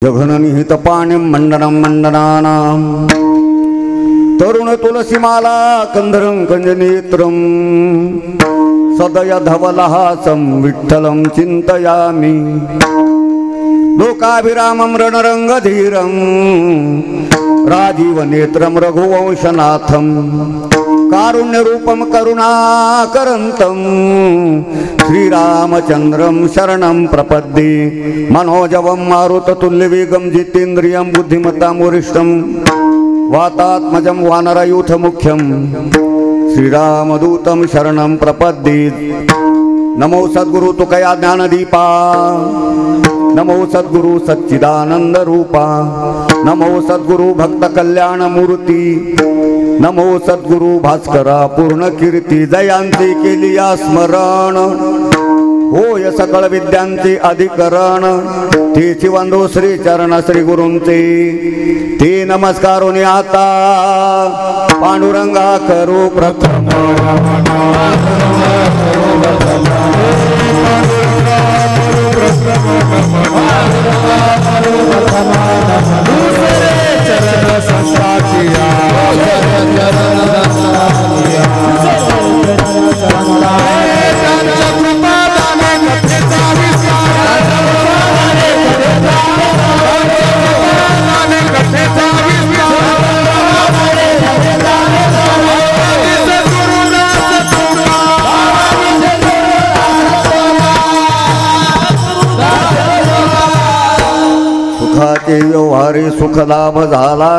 जघननिहित पाणिं मंडनं मंडनानां तरुण तुलसीमाला कंधरं कंजनेत्रं सदय धवलहासं विठ्ठलं चिन्तयामि लोकाभिरामं रणरंगधीरं राजीवनेत्रं रघुवंशनाथं कारुण्यरूपं करुणाकरन्तं श्रीरामचन्द्रं शरणं प्रपद्ये मनोजवं मारुततुल्यवेगं जितेन्द्रियं बुद्धिमतां वरिष्ठं वातात्मजं वानरयूथमुख्यं श्रीरामदूतं शरणं प्रपद्ये। नमो सद्गुरु तुकया ज्ञानदीपा, नमो सद्गुरु सच्चिदानंद रूपा, नमो सद्गुरु भक्त कल्याण मूर्ती, नमो सद्गुरु भास्करा पूर्ण कीर्ती। जयांची केली स्मरण होय सकळ विद्यांचे अधिकरण, तेची वंदो श्री चरण श्री गुरूंचे। ते नमस्कारोनी आता पांडुरंगा करू प्रथम, सुखाचे व्यवहारी सुखलाभ झाला,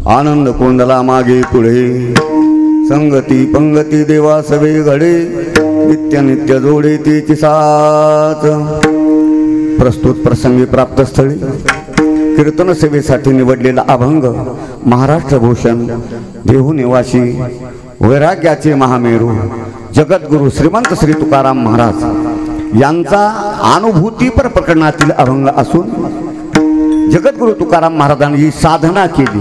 आनंद कोंडला मागे पुढे। संगती पंगती देवा सवे घडे, नित्य नित्य जोडे तिची साथ। प्रस्तुत प्रसंगी प्राप्त स्थळी कीर्तन सेवेसाठी निवडलेला अभंग महाराष्ट्र भूषण देहू निवासी वैराग्याचे महामेरू जगद्गुरु श्रीमंत श्री तुकाराम महाराज यांचा अनुभूतीपर प्रकरणातील अभंग असून जगद्गुरु तुकाराम महाराजांनी साधना केली,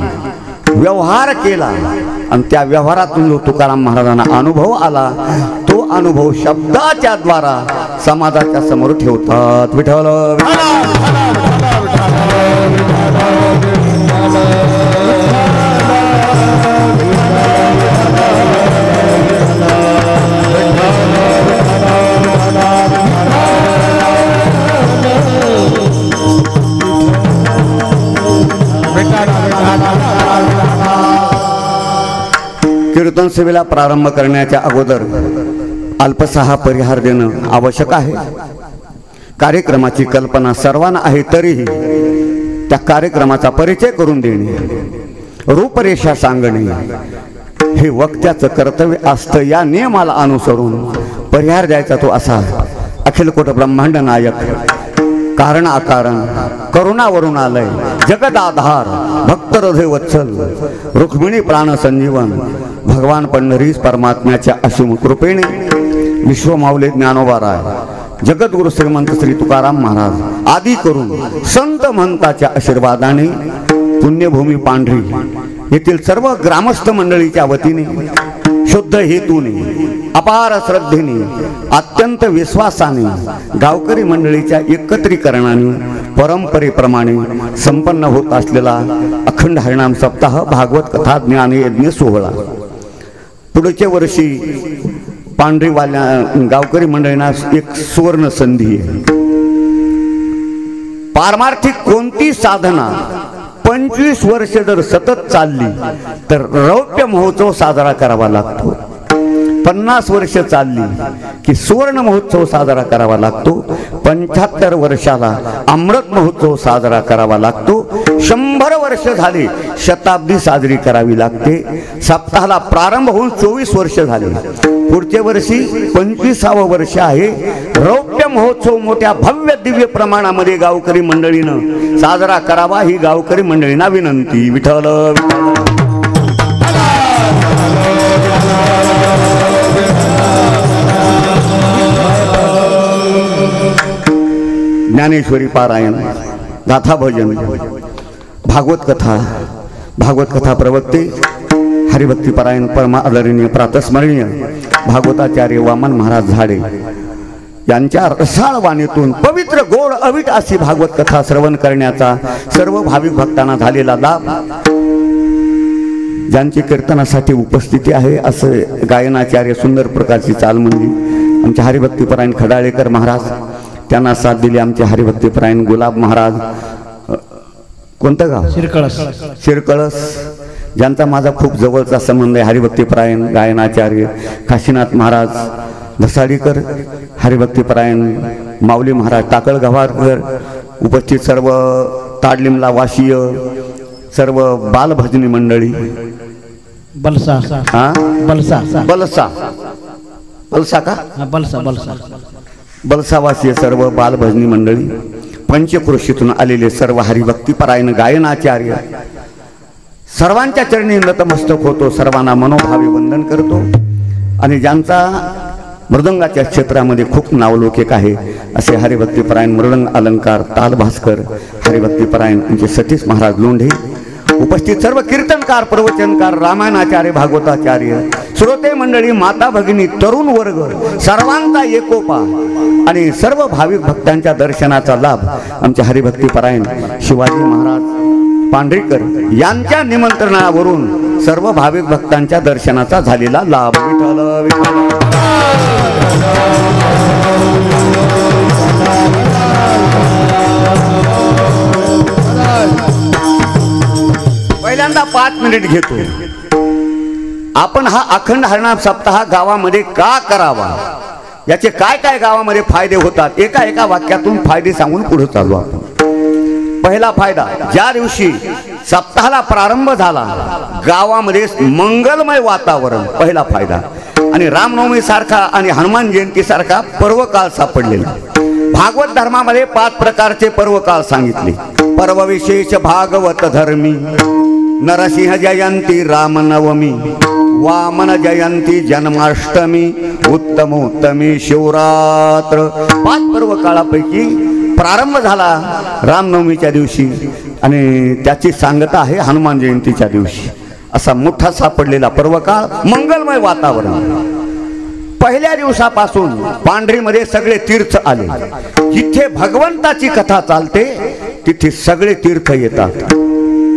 व्यवहार केला आणि त्या व्यवहारातून जो तुकाराम महाराजांना अनुभव आला तो अनुभव शब्दाच्या द्वारा समाजाच्या समोर ठेवतात। विठ्ठल कीर्तन सेवेला प्रारंभ करण्याच्या अगोदर अल्पसा परिहार देणं आवश्यक आहे। कार्यक्रमाची कल्पना सर्वांना आहे, तरीही त्या कार्यक्रमाचा परिचय करून देणे, रूपरेषा सांगणे हे वक्त्याचं कर्तव्य असतं। या नियमाला अनुसरून परिहार द्यायचा तो असा: अखिल कोट ब्रह्मांड नायक, कारण अकारण, करुणा वरुणालय, जगदाधार, भक्त हृदय वत्सल, रुक्मिणी प्राण संजीवन, भगवान पंढरीस परमात्म्याच्या असीम कृपेने विश्व माऊली ज्ञानोबाराय जगद्गुरु श्रीमंत श्री तुकाराम महाराज आदी करून संत महंताच्या आशीर्वादाने पुण्यभूमी पांढरी येथील सर्व ग्रामस्थ मंडळीच्या वतीने शुद्ध हेतूने अपार श्रद्धेने अत्यंत विश्वासाने गावकरी मंडळीच्या एकत्रीकरणाने परंपरेप्रमाणे संपन्न होत असलेला अखंड हरिनाम सप्ताह भागवत कथा ज्ञान यज्ञ सोहळा पुढच्या वर्षी पांढरीवाल्या गावकरी मंडळींना एक सुवर्ण संधी आहे। पारमार्थिक कोणती साधना 25 वर्ष जर सतत चालली तर रौप्य महोत्सव साजरा करावा लागतो। 50 वर्ष चालली की सुवर्ण महोत्सव साजरा करावा लागतो। 75 वर्षाला अमृत महोत्सव साजरा करावा लागतो। 100 वर्ष झाली शताब्दी साजरी करावी लागते। सप्ताहाला प्रारंभ होऊन 24 वर्ष झाले, पुढच्या वर्षी 25वे वर्ष आहे। रौप्य महोत्सव मोठ्या भव्य दिव्य प्रमाणामध्ये गावकरी मंडळीनं साजरा करावा ही गावकरी मंडळींना विनंती। विठ्ठल ज्ञानेश्वरी पारायण, गाथा भजन, भागवत कथा प्रवक्ते हरिभक्तीपरायण परम आदरणीय प्रातस्मरणीय भागवताचार्य वामन महाराज झाडे यांच्या रसाळ वाणीतून पवित्र गोड अविट अशी भागवत कथा श्रवण करण्याचा सर्व भाविक भक्तांना झालेला लाभ, ज्यांची कीर्तनासाठी उपस्थिती आहे असे गायनाचार्य सुंदर प्रकारची चाल म्हणली आमचे हरिभक्तीपरायण खडाळेकर महाराज, त्यांना साथ दिली आमचे हरिभक्तीपरायण गुलाब महाराज, कोणतं गाव? शिरकळस, ज्यांचा माझा खूप जवळचा संबंध आहे, हरिभक्तीपरायण गायनाचार्य काशीनाथ महाराज धसाडीकर, हरिभक्तीपरायण माऊली महाराज टाकळ गव्हारकर, उपस्थित सर्व ताडलिमला वाशीय सर्व बालभजनी मंडळी, बलसा का बलसावासीय सर्व बालभजनी मंडळी, पंचक्रोशीतून आलेले सर्व हरिभक्तीपरायण गायनाचार्य, सर्वांच्या चरणी नतमस्तक होतो, सर्वांना मनोभावे वंदन करतो. आणि ज्यांचा मृदंगाच्या क्षेत्रामध्ये खूप नावलौकिक आहे असे हरिभक्तीपरायण मृदंग अलंकार ताल भास्कर हरिभक्तीपरायण आमचे सतीश महाराज लोंढे, उपस्थित सर्व कीर्तनकार प्रवचनकार रामायणाचार्य भागवताचार्य श्रोते मंडळी, माता भगिनी, तरुण वर्ग, सर्वांचा एकोपा आणि सर्व भाविक भक्तांच्या दर्शनाचा लाभ आमचे हरिभक्तीपरायण शिवाजी महाराज पांढरीकर यांच्या निमंत्रणावरून सर्व भाविक भक्तांच्या दर्शनाचा झालेला लाभ. विठ्ठल विठ्ठल. पहिल्यांदा 5 मिनिट घेतो. आपण हा अखंड हरिनाम सप्ताह गावामध्ये का करावा, याचे काय काय गावामध्ये फायदे होतात, एका वाक्यातून फायदे सांगून पुढे चालू आपण. पहिला फायदा, ज्या दिवशी सप्ताहाला प्रारंभ झाला गावामध्ये मंगलमय वातावरण, पहिला फायदा. आणि रामनवमी सारखा आणि हनुमान जयंती सारखा पर्वकाळ सापडलेला. भागवत धर्मामध्ये 5 प्रकारचे पर्वकाळ सांगितले. पर्व विशेष भागवत धर्मी, नरसिंह जयंती रामनवमी, वामन जयंती जन्माष्टमी, उत्तमोत्तमी शिवरात्र. 5 पर्वकाळापैकी प्रारंभ झाला रामनवमीच्या दिवशी आणि त्याची सांगता आहे हनुमान जयंतीच्या दिवशी. असा मोठा सापडलेला पर्वकाळ, मंगलमय वातावरण. पहिल्या दिवसापासून पांढरीमध्ये सगळे तीर्थ आले. जिथे भगवंताची कथा चालते तिथे सगळे तीर्थ येतात.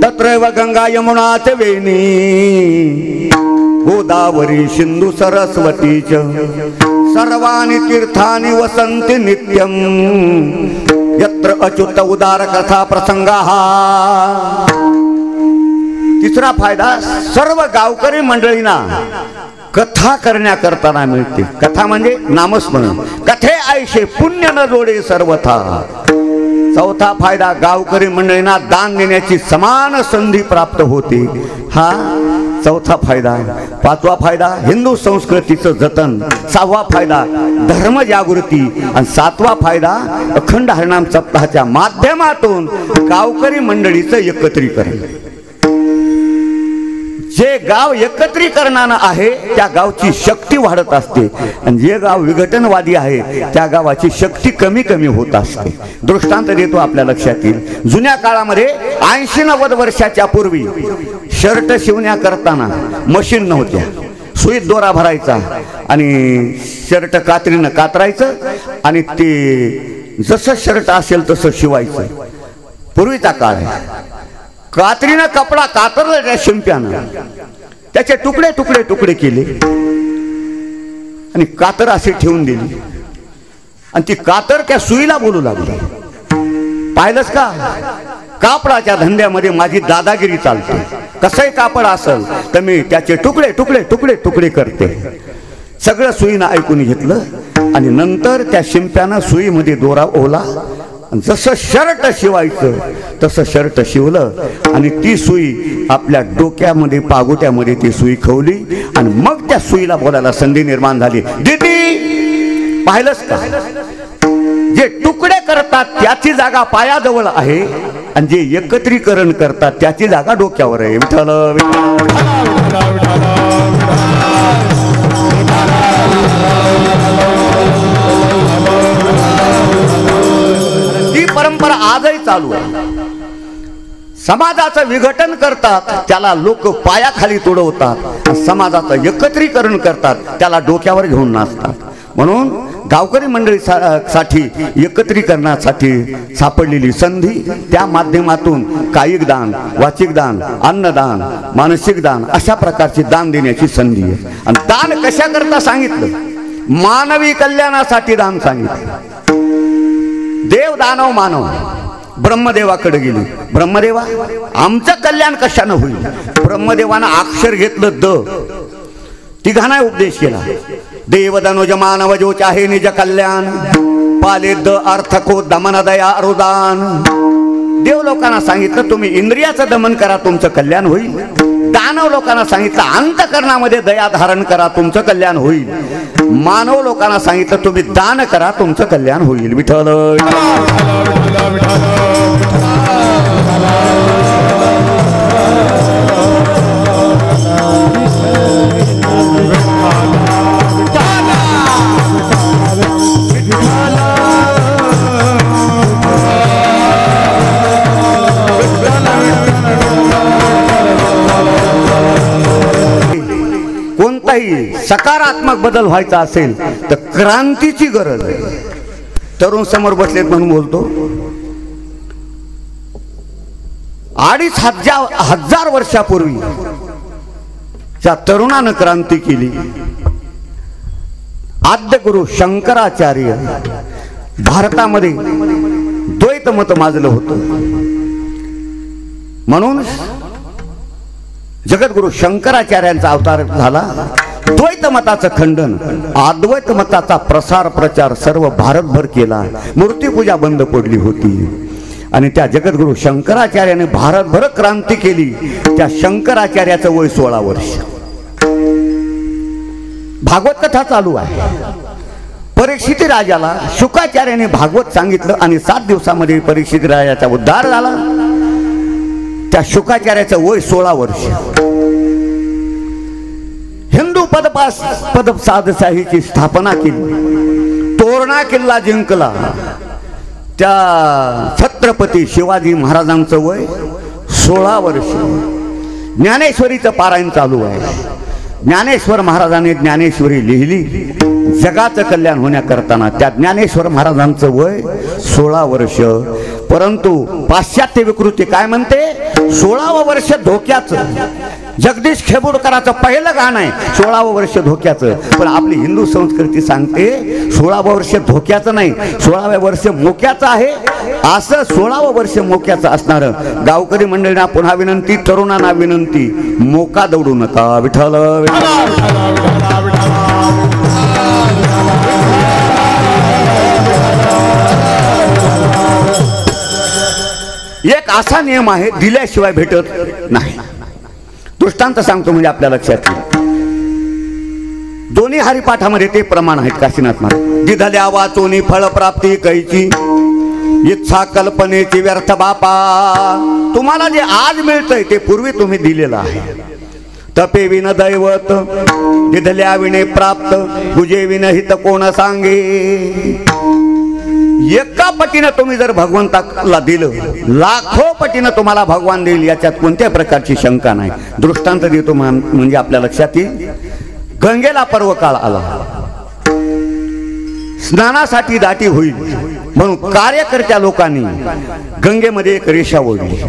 तत्रैव गंगा यमुना च वेणी, गोदावरी सिंधू सरस्वती च, सर्वाणि तीर्थानि वसन्ति नित्यं, यत्र अच्युत उदार कथा प्रसंगाः. तिसरा फायदा, सर्व गावकरी मंडळींना कथा करण्याकरता मिळते. कथा म्हणजे नामस्मरण. कथे आयशे पुण्य न जोडे सर्वथा. चौथा फायदा, गावकरी मंडळींना दान देण्याची समान संधी प्राप्त होते. हा चौथा फायदा. 5वा फायदा, हिंदू संस्कृतीचं जतन. 6वा फायदा, धर्म जागृती. आणि 7वा फायदा, अखंड हरिनाम सप्ताहाच्या माध्यमातून गावकरी मंडळीचं एकत्रीकरण. जे गाव एकत्रीकरणानं आहे त्या गावची शक्ती वाढत असते आणि जे गाव विघटनवादी आहे त्या गावाची शक्ती कमी कमी होत असते. दृष्टांत देतो आपल्या लक्षात येईल. जुन्या काळामध्ये 80-90 वर्षाच्या पूर्वी शर्ट शिवण्या करताना मशीन नव्हत्या. सुईत दोरा भरायचा आणि शर्ट कात्रीनं कातरायचं आणि ते जसं शर्ट असेल तसं शिवायचं. पूर्वीचा काळ आहे. कात्रीनं कपडा कातरला त्या शिंप्यानं, त्याचे तुकडे तुकडे तुकडे केले आणि कातर अशी ठेवून दिली आणि ती कातर त्या सुईला बोलू लागली. पाहिलंस का, कापडाच्या धंद्यामध्ये माझी दादागिरी चालते. कसंही कापड असेल तर मी त्याचे तुकडे तुकडे तुकडे तुकडे करते. सगळं सुईनं ऐकून घेतलं आणि नंतर त्या शिंप्यानं सुईमध्ये दोरा ओला, जसं शर्ट शिवायचं तसं शर्ट शिवलं आणि ती सुई आपल्या डोक्यामध्ये पागोट्यामध्ये ती सुई खवली आणि मग त्या सुईला बोलायला संधी निर्माण झाली. दीदी, पाहिलंस का, जे तुकडे करतात त्याची जागा पायाजवळ आहे आणि जे एकत्रीकरण करतात त्याची जागा डोक्यावर आहे. विठ्ठल परंपरा आजही चालू आहे. समाजाचं विघटन करतात त्याला लोक पायाखाली तुडवतात, समाजाचं एकत्रीकरण करतात त्याला डोक्यावर घेऊन नाचतात. म्हणून गावकरी मंडळी साठी एकत्रीकरणासाठी सापडलेली संधी, त्या माध्यमातून कायिक दान, वाचिक दान, अन्नदान, मानसिक दान अशा प्रकारचे दान देण्याची संधी आहे. आणि दान कशा करता सांगितलं? मानवी कल्याणासाठी दान सांगितलं. देव, दानव, मानव ब्रह्मदेवाकडे गेले. ब्रह्मदेवा, आमचं कल्याण कशानं होईल? ब्रह्मदेवानं अक्षर घेतलं द, तिघांना उपदेश केला. देव दानव मानव जो चाहे निज कल्याण, पाले द अर्थ को दमन दया अरुदान. देव लोकांना सांगितलं तुम्ही इंद्रियाचं दमन करा, तुमचं कल्याण होईल. दानव लोकांना सांगितलं अंतःकरणामध्ये दया धारण करा, तुमचं कल्याण होईल. मानव लोकांना सांगितलं तुम्ही दान करा, तुमचं कल्याण होईल. विठ्ठल कोणताही सकारात्मक बदल व्हायचा असेल तर क्रांतीची गरज आहे. तरुण समोर बसलेत म्हणून बोलतो. 2500 वर्षापूर्वी त्या तरुणानं क्रांती केली. आद्य गुरु शंकराचार्य भारतामध्ये द्वैत मत माजलं होतं. म्हणून जगद्गुरु शंकराचार्यांचा अवतार झाला. द्वैत मताचं खंडन, अद्वैत मताचा प्रसार प्रचार सर्व भारतभर केला. मूर्तीपूजा बंद पडली होती आणि त्या जगद्गुरु शंकराचार्याने भारतभर क्रांती केली. त्या शंकराचार्याचं वय 16 वर्ष. भागवत कथा चालू आहे. परीक्षित राजाला शुकाचार्याने भागवत सांगितलं आणि 7 दिवसामध्ये परीक्षित राजाचा उद्धार झाला. त्या शुकाचार्याचं वय 16 वर्ष. हिंदू पदसाधशाहीची स्थापना केली. तोरणा किल्ला जिंकला. त्या छत्रपती शिवाजी महाराजांचं वय 16 वर्ष. ज्ञानेश्वरीचं पारायण चालू आहे. ज्ञानेश्वर महाराजांनी ज्ञानेश्वरी लिहिली जगाचं कल्याण होण्याकरताना. त्या ज्ञानेश्वर महाराजांचं वय 16 वर्ष. परंतु पाश्चात्य विकृती काय म्हणते? 16वं वर्ष धोक्याचं. जगदीश खेबुडकराचं पहिलं गाणं आहे 16वं वर्ष धोक्याचं. पण आपली हिंदू संस्कृती सांगते 16वं वर्ष धोक्याचं नाही, 16व्या वर्ष मोक्याचं आहे. असं 16वं वर्ष मोक्याचं असणार. गावकरी मंडळींना पुन्हा विनंती, तरुणांना विनंती, मोका दौडू नका. विठ्ठल एक असा नियम आहे दिल्याशिवाय भेटत नाही. दृष्टांत सांगतो म्हणजे आपल्या लक्षात येईल. दोन्ही हरिपाठामध्ये ते प्रमाण आहेत. काशीनाथ महाराज दिधल्या वाचोनी फळ प्राप्ती कैची, इच्छा कल्पनेची व्यर्थ बापा. तुम्हाला जे आज मिळतंय ते पूर्वी तुम्ही दिलेलं आहे. तपे विन दैवत, दिधल्या विने प्राप्त, गुजे विन हित कोण सांगे. एका पटीनं तुम्ही जर भगवंताला दिलं, लाखो पटीनं तुम्हाला भगवान देईल, याच्यात कोणत्या प्रकारची शंका नाही. दृष्टांत देतो म्हणजे आपल्या लक्षात येईल. गंगेला पर्व काळ आला, स्नानासाठी दाटी होईल म्हणून कार्यकर्त्या लोकांनी गंगेमध्ये एक रेषा ओढली.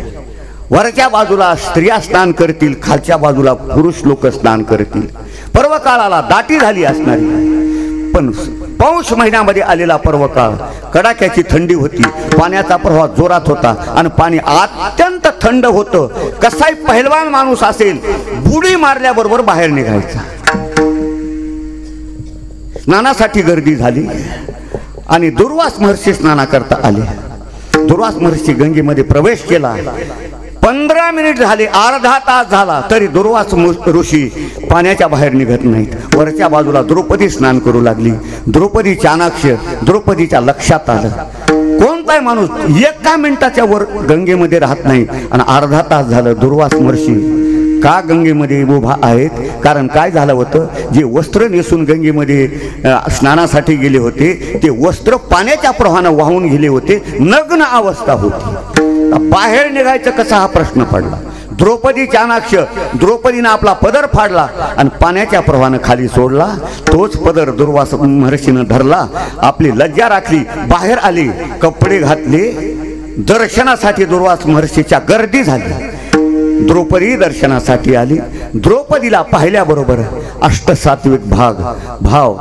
वरच्या बाजूला स्त्रिया स्नान करतील, खालच्या बाजूला पुरुष लोक स्नान करतील. पर्व काळाला दाटी झाली असणारी. पण पौष महिन्यामध्ये आलेला पर्व काळ, कडाक्याची थंडी होती, पाण्याचा प्रवाह जोरात होता आणि पाणी अत्यंत थंड होतं. कसाही पहिलवान माणूस असेल बुडी मारल्याबरोबर बाहेर निघायचा. स्नानासाठी गर्दी झाली आणि दुर्वास महर्षी स्नानाकरता आले. दुर्वास महर्षी गंगेमध्ये प्रवेश केला. 15 मिनिट झाले, अर्धा तास झाला तरी दुर्वास ऋषी पाण्याच्या बाहेर निघत नाहीत. वरच्या बाजूला द्रौपदी स्नान करू लागली. द्रौपदी चाणाक्ष, द्रौपदीच्या लक्षात आलं कोणताही माणूस एका मिनिटाच्या वर गंगेमध्ये राहत नाही. आणि अर्धा तास झालं दुर्वास महर्षी का गंगेमध्ये उभा आहेत? कारण काय झालं होतं, जे वस्त्र नेसून गंगेमध्ये स्नानासाठी गेले होते ते वस्त्र पाण्याच्या प्रवाहानं वाहून गेले होते. नग्न अवस्था होती. बाहेर निघायचं कसा हा प्रश्न पडला. द्रौपदी चाणाक्ष, द्रौपदीनं आपला पदर फाडला आणि पाण्याच्या प्रवाहानं खाली सोडला. तोच पदर दुर्वास महर्षीनं धरला, आपली लज्जा राखली, बाहेर आली, कपडे घातले. दर्शनासाठी दुर्वास महर्षीच्या गर्दी झाली. द्रौपदी दर्शनासाठी आली. द्रौपदीला पाहिल्याबरोबर अष्टसात्विक भाव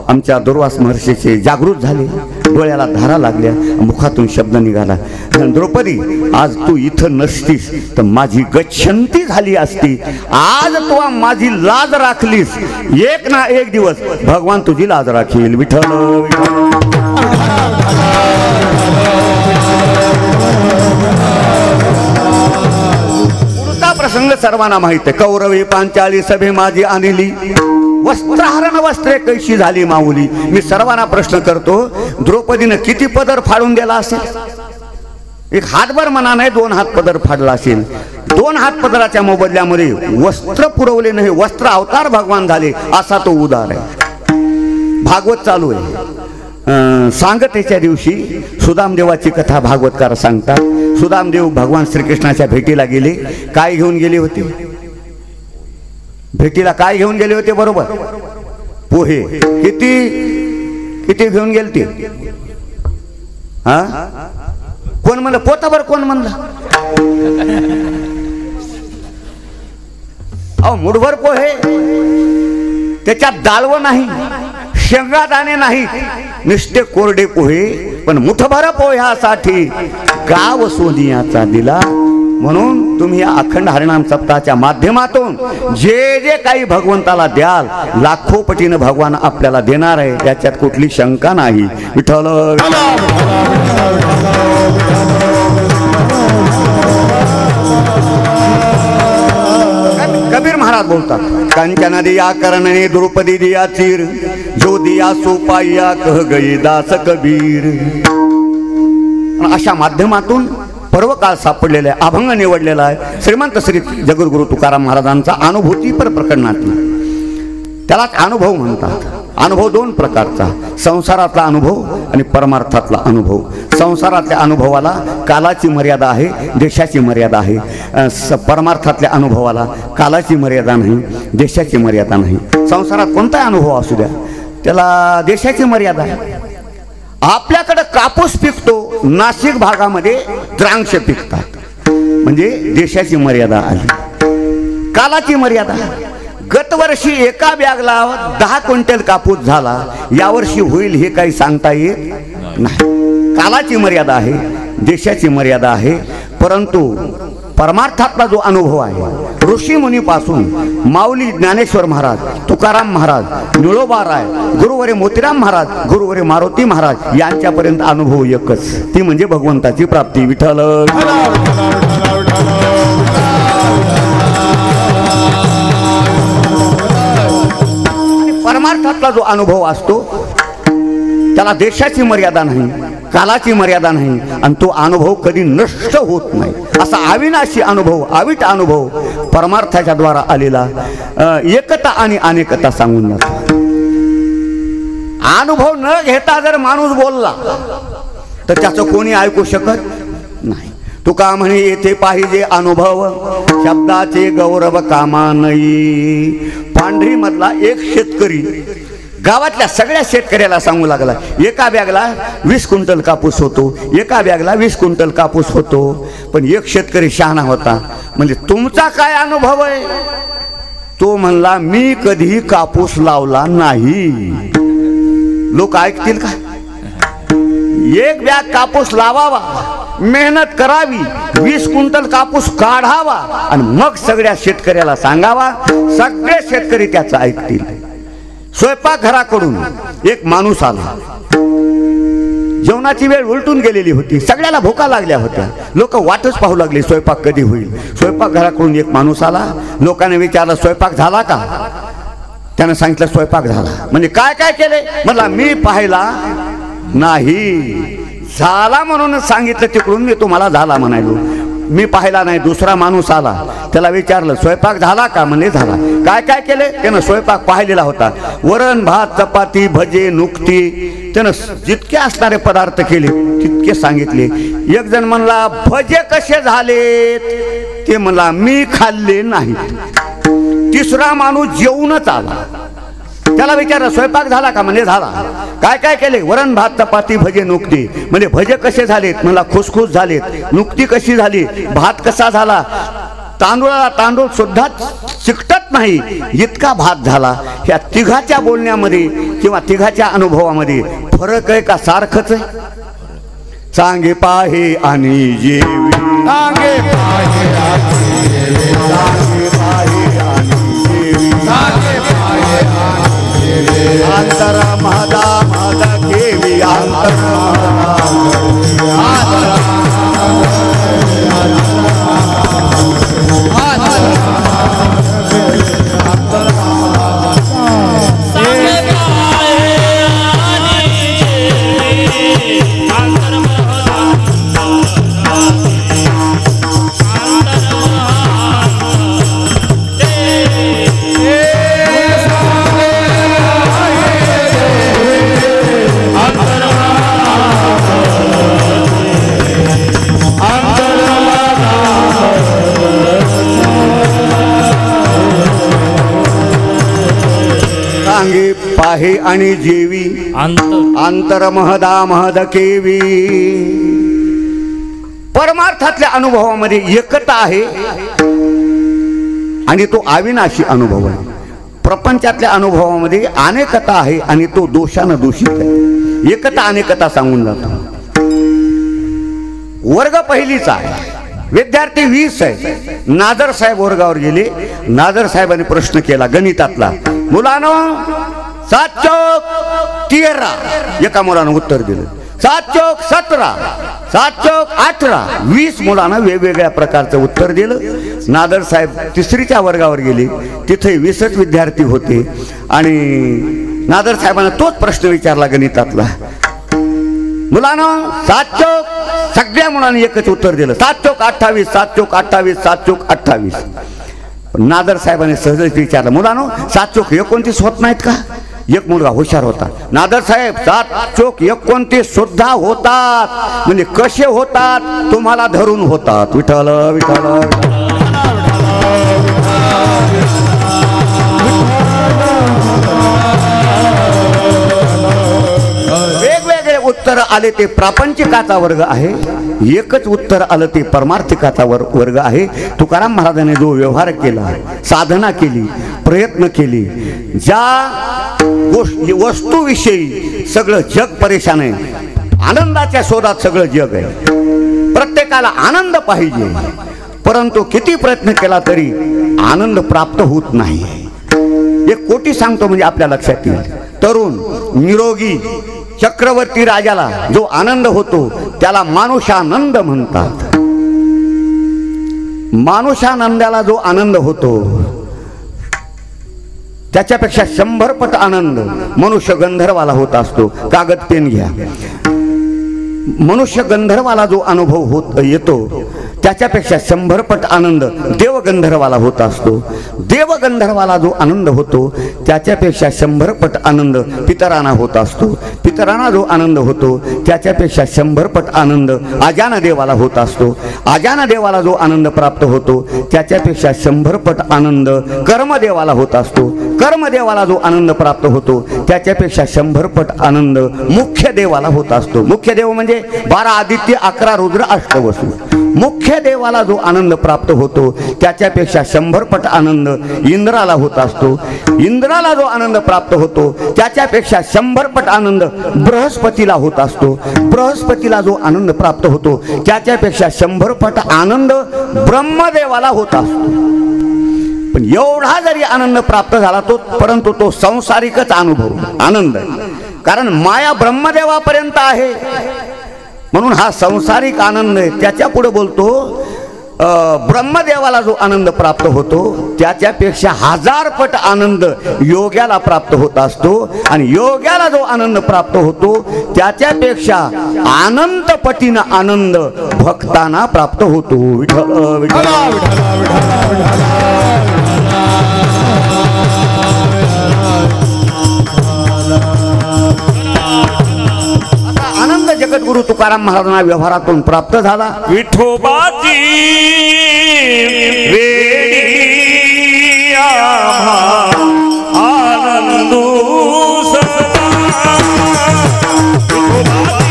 आमच्या दुर्वास महर्षीचे जागृत झाले. डोळ्याला धारा लागल्या, मुखातून शब्द निघाला, द्रौपदी आज तू इथं नसतीस तर माझी गच्छंती झाली असती. आज तू माझी लाज राखलीस, एक ना एक दिवस भगवान तुझी लाज राखील. विठ्ठल प्रसंग सर्वांना माहित आहे. कौरवी पांचाली सभे माझी आणली, वस्त्रहरण वस्त्रे कैशी झाली माऊली. मी सर्वांना प्रश्न करतो, द्रौपदीनं किती पदर फाडून दिला असेल? एक हातभर म्हणा नाही, 2 हात पदर फाडला असेल. 2 हात पदराच्या मोबदल्यामध्ये वस्त्र पुरवले नाही, वस्त्र अवतार भगवान झाले असा तो उदार आहे. भागवत चालू आहे. सांगतेच्या दिवशी सुदामदेवाची कथा भागवतकार सांगतात. सुदामदेव भगवान श्रीकृष्णाच्या भेटीला गेले. काय घेऊन गेले होते? भेटीला काय घेऊन गेले होते? बरोबर, पोहे. किती घेऊन गेले ते? हा, कोण म्हणलं? पोताभर कोण म्हणलं? अहो, मुठभर पोहे, त्याच्यात डाळवं नाही, शेंगादाणे नाही, नुसते कोरडे पोहे. पण मुठभर पोह्यासाठी गाव सोनियाचा दिला. म्हणून तुम्ही या अखंड हरिनाम सप्ताहाच्या माध्यमातून जे जे काही भगवंताला द्याल, लाखो पटीनं भगवान आपल्याला देणार आहे, त्याच्यात कुठली शंका नाही. विठ्ठल कबीर महाराज बोलतात, कंचन दिया करणे द्रौपदी दिया चीर, जो दिया सो पाया कह गई दास कबीर. अशा माध्यमातून पर्वकाळ सापडलेला आहे, अभंग निवडलेला आहे श्रीमंत श्री जगद्गुरु तुकाराम महाराजांचा अनुभूतीपर प्रकरणातला. त्यालाच अनुभव म्हणतात. अनुभव 2 प्रकारचा, संसारातला अनुभव आणि परमार्थातला अनुभव. संसारातल्या अनुभवाला कालाची मर्यादा आहे, देशाची मर्यादा आहे. परमार्थातल्या अनुभवाला कालाची मर्यादा नाही, देशाची मर्यादा नाही. संसारात कोणताही अनुभव असू द्या, त्याला देशाची मर्यादा आहे. आपल्याकडे कापूस पिकतो, नाशिक भागामध्ये द्राक्ष पिकतात, म्हणजे देशाची मर्यादा आली, कालाची मर्यादा. गतवर्षी एका बॅगला 10 क्विंटल कापूस झाला, यावर्षी होईल हे काही सांगता येत नाही. कालाची मर्यादा आहे, देशाची मर्यादा आहे. परंतु परमार्थातला जो अनुभव आहे, ऋषी मुनीपासून माऊली ज्ञानेश्वर महाराज, तुकाराम महाराज, निळोबाराय, गुरुवरे मोतीराम महाराज, गुरुवरे मारुती महाराज यांच्यापर्यंत अनुभव एकच, ती म्हणजे भगवंताची प्राप्ती. विठ्ठल परमार्थातला जो अनुभव असतो त्याला देशाची मर्यादा नाही, कालाची मर्यादा नाही, आणि तो अनुभव कधी नष्ट होत नाही. असा अविनाशी अनुभव, अविट अनुभव परमार्थाच्या द्वारा आलेला एकता आणि अनेकता सांगून जातो. अनुभव न घेता जर माणूस बोलला तर त्याचं कोणी ऐकू शकत नाही. तुका म्हणे येथे पाहिजे अनुभव, शब्दाचे गौरव कामा नाही. पांढरी मधला एक शेतकरी गावातल्या सगळ्या शेतकऱ्याला सांगू लागला, एका बॅगला 20 क्विंटल कापूस होतो, एका बॅगला 20 क्विंटल कापूस होतो. पण एक शेतकरी शहाणा होता, म्हणजे तुमचा काय अनुभव आहे? तो म्हणला, मी कधी कापूस लावला नाही. लोक ऐकतील का? एक बॅग कापूस लावावा, मेहनत करावी, 20 क्विंटल कापूस काढावा आणि मग सगळ्या शेतकऱ्याला सांगावा, सगळे शेतकरी त्याचं ऐकतील. स्वयंपाक घराकडून एक माणूस आला, जेवणाची वेळ उलटून गेलेली होती, सगळ्याला भुका लागल्या होत्या, लोक वाटच पाहू लागले स्वयंपाक कधी होईल. स्वयंपाक घराकडून एक माणूस आला, लोकांनी विचारलं स्वयंपाक झाला का? त्यानं सांगितलं स्वयंपाक झाला. म्हणजे काय काय केले? म्हणला मी पाहिला नाही, झाला म्हणून सांगितलं, तिकडून मी तुम्हाला झाला म्हणालो. मी पाहिला नाही, दुसरा माणूस आला, त्याला विचारलं स्वयंपाक झाला का? म्हणजे झाला. काय काय केले? त्यानं स्वयंपाक पाहिलेला होता. वरण भात चपाती भजे नुकती, त्यानं जितके असणारे पदार्थ केले तितके सांगितले. एक जण म्हणला भजे कसे झालेत? ते म्हणला मी खाल्ले नाहीत. तिसरा माणूस जेवूनच आला, त्याला विचारलं स्वयंपाक झाला का? म्हणजे झाला. काय काय केले? वरण भात चपाती भजे नुकती. म्हणजे भजे कसे झालेत? मला खुसखुस झालेत. नुकती कशी झाली? भात कसा झाला? तांदूळाला तांदूळ सुद्धा चिकटत नाही इतका भात झाला. ह्या तिघाच्या बोलण्यामध्ये किंवा तिघाच्या अनुभवामध्ये फरक आहे का सारखंच आहे? सांगे पाहे आणि जेवी, सांगे पाहे आणि जेवी, सांगे पाहे आणि जेवी, सांगे पाहे आणि जेवी, अंतर महदा महद केवी, अंतर पाहे आणि जेवी, अंतर महदा महद केवी. परमार्थातल्या अनुभवामध्ये एकता आहे आणि तो अविनाशी अनुभव आहे. प्रपंचातल्या अनुभवामध्ये अनेकता आहे आणि तो दोषानं दूषित आहे. एकता अनेकता सांगून जातो. वर्ग पहिलीचा आहे, विद्यार्थी 20 आहे. नादर साहेब वर्गावर गेले. नादर साहेबांनी प्रश्न केला गणितातला. मुलांनो 7 चौक 13, एका मुलानं उत्तर दिलं. 7 चौक 17, 7 चौक 18, 20 मुलांना वेगवेगळ्या प्रकारचं उत्तर दिलं. नादर साहेब तिसरीच्या वर्गावर गेले. तिथे 20च विद्यार्थी होते आणि नादर साहेबांना तोच प्रश्न विचारला गणितातला. मुलांनो 7 चौक, सगळ्या मुलांनी एकच उत्तर दिलं 7 चौक 28, 7 चौक 28, 7 चौक 28. नादर साहेबांनी सहजच विचारलं, मुलांनो 7 चौक 29 होत नाहीत का? एक मुलगा हुशार होता. नादर साहेब 7 चौक 29 सुद्धा होतात. म्हणजे कसे होतात? तुम्हाला धरून होतात. विठ्ठल विठ्ठल. वेगवेगळे उत्तर आले ते प्रापंचिकाचा वर्ग आहे. एकच उत्तर आलं ते परमार्थिकाचा वर्ग आहे. तुकाराम महाराजांनी जो व्यवहार केला, साधना केली, प्रयत्न केली, ज्या वस्तूविषयी सगळं जग परेशान आहे, आनंदाच्या शोधात सगळं जग आहे. प्रत्येकाला आनंद पाहिजे, परंतु किती प्रयत्न केला तरी आनंद प्राप्त होत नाही. एक कोटी सांगतो म्हणजे आपल्या लक्षात येईल. तरुण निरोगी चक्रवर्ती राजाला जो आनंद होतो त्याला मानुषानंद म्हणतात. मानुषानंदाला जो आनंद होतो त्याच्यापेक्षा 100 पट आनंद मनुष्य गंधर्वाला होत असतो. कागद पेन घ्या. मनुष्य गंधर्वाला जो अनुभव होत येतो त्याच्यापेक्षा 100 पट आनंद देवगंधर्वाला होत असतो. देवगंधर्वाला जो आनंद होतो त्याच्यापेक्षा 100 पट आनंद पितरांना होत असतो. पितरांना जो आनंद होतो त्याच्यापेक्षा 100 पट आनंद आजान देवाला होत असतो. आजान देवाला जो आनंद प्राप्त होतो त्याच्यापेक्षा 100 पट आनंद कर्मदेवाला होत असतो. कर्मदेवाला जो आनंद प्राप्त होतो त्याच्यापेक्षा 100 पट आनंद मुख्य देवाला होत असतो. मुख्य देव म्हणजे 12 आदित्य 11 रुद्र अष्टवसु. मुख्य देवाला जो आनंद प्राप्त होतो त्याच्यापेक्षा 100 पट आनंद इंद्राला होत असतो. इंद्राला जो आनंद प्राप्त होतो त्याच्यापेक्षा 100 पट आनंद बृहस्पतीला होत असतो. बृहस्पतीला जो आनंद प्राप्त होतो त्याच्यापेक्षा 100 पट आनंद ब्रह्मदेवाला होत असतो. पण एवढा जरी आनंद प्राप्त झाला तो, परंतु तो संसारिकच अनुभव आनंद आहे. कारण माया ब्रह्मदेवापर्यंत आहे म्हणून हा संसारिक आनंद आहे. त्याच्या पुढे बोलतो ब्रह्मदेवाला जो आनंद प्राप्त होतो त्याच्यापेक्षा 1000 पट आनंद योग्याला प्राप्त होत असतो आणि योग्याला जो आनंद प्राप्त होतो त्याच्यापेक्षा अनंत पटीनं आनंद भक्तांना प्राप्त होतो. विठ्ठल विठ्ठल आनंद जगद्गुरु तुकाराम महाराजांना व्यवहारातून प्राप्त झाला. विठोबाची वेडी आम्हा आनंदू सदा. विठोबाची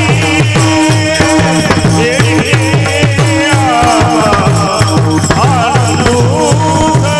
वेडी आम्हा आनंदू सदा.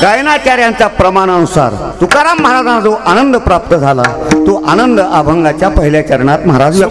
गायनाचार्यांच्या प्रमाणानुसार तुकाराम महाराजांना जो आनंद प्राप्त झाला तो आनंद अभंगाच्या पहिल्या चरणात महाराज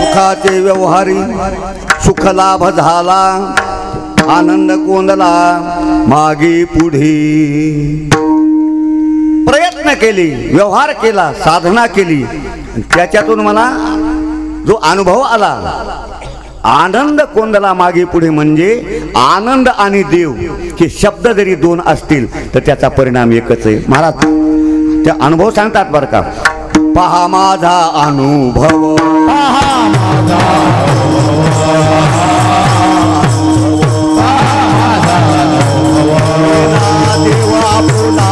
सुखाचे व्यवहारी सुख लाभ झाला आनंद कोंदला मागे पुढे. प्रयत्न केले व्यवहार केला साधना केली त्याच्यातून मला जो अनुभव आला आनंद कोंदला मागे पुढे म्हणजे आनंद आणि देव हे शब्द जरी दोन असतील तर त्याचा परिणाम एकच आहे. महाराज त्या अनुभव सांगतात बरं का. पहा माझा अनुभव देवा फुला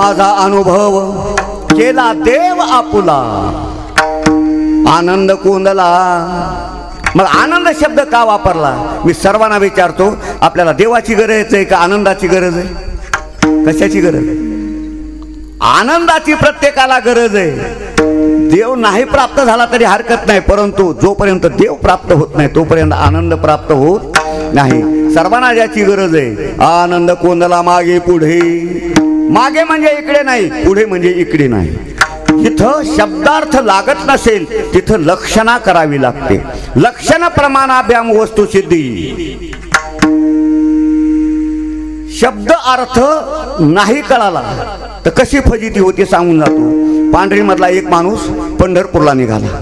माझा अनुभव केला देव आपुला आनंद कोंदला. मग आनंद शब्द का वापरला? मी सर्वांना विचारतो, आपल्याला देवाची गरज आहे का आनंदाची गरज आहे? कशाची गरज? आनंदाची प्रत्येकाला गरज आहे. देव नाही प्राप्त झाला तरी हरकत नाही, परंतु जोपर्यंत देव प्राप्त होत नाही तोपर्यंत आनंद प्राप्त होत नाही. सर्वांना ज्याची गरज आहे. आनंद कोंदला मागे पुढे. मागे म्हणजे इकडे नाही, पुढे म्हणजे इकडे नाही. जिथं शब्दार्थ लागत नसेल तिथं लक्षणा करावी लागते. लक्षण प्रमाणाभ्याम वस्तुसिद्धी. शब्द अर्थ नाही कळाला तर कशी फजिती होती सांगून जातो. पांढरी मधला एक माणूस पंढरपूरला निघाला,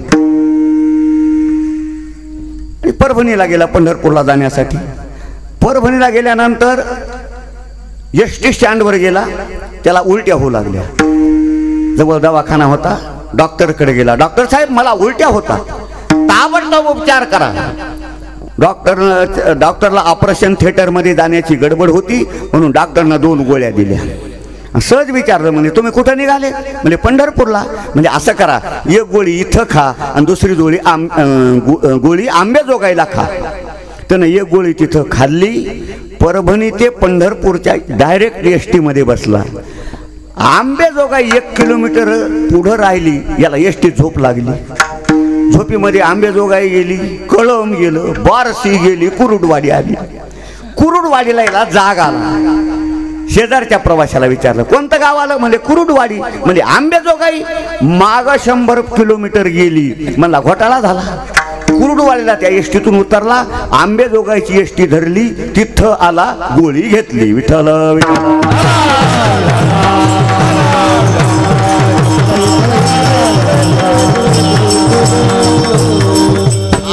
परभणीला गेला पंढरपूरला जाण्यासाठी. परभणीला गेल्यानंतर एसटी स्टँडवर गेला, त्याला उलट्या होऊ लागल्या. जवळ दवाखाना होता, डॉक्टरकडे गेला. डॉक्टर साहेब मला उलट्या होता, ताबडतोब उपचार करा. डॉक्टरला ऑपरेशन थिएटरमध्ये जाण्याची गडबड होती म्हणून डॉक्टरनं 2 गोळ्या दिल्या. सहज विचारलं, म्हणजे तुम्ही कुठं निघाले? म्हणजे पंढरपूरला. म्हणजे असं करा, एक गोळी इथं खा आणि दुसरी गोळी आंबेजोगाईला खा. त्यानं एक गोळी तिथं खाल्ली. परभणी ते पंढरपूरच्या डायरेक्ट एसटी मध्ये बसला. आंबेजोगाई 1 किलोमीटर पुढं राहिली, याला एसटी झोप लागली. झोपीमध्ये आंबेजोगाई गेली, कळम गेलं, बारसी गेली, कुरुडवाडी आली. कुरुडवाडीला याला जाग आला. शेजारच्या प्रवाशाला विचारलं, कोणतं गाव आलं? म्हणजे कुरुडवाडी. म्हणजे आंबेजोगाई माग 100 किलोमीटर गेली. मला घोटाळा झाला. कुरुडवाडीला त्या एसटीतून उतरला, आंबेजोगाईची एसटी धरली, तिथं आला, गोळी घेतली. विठ्ठल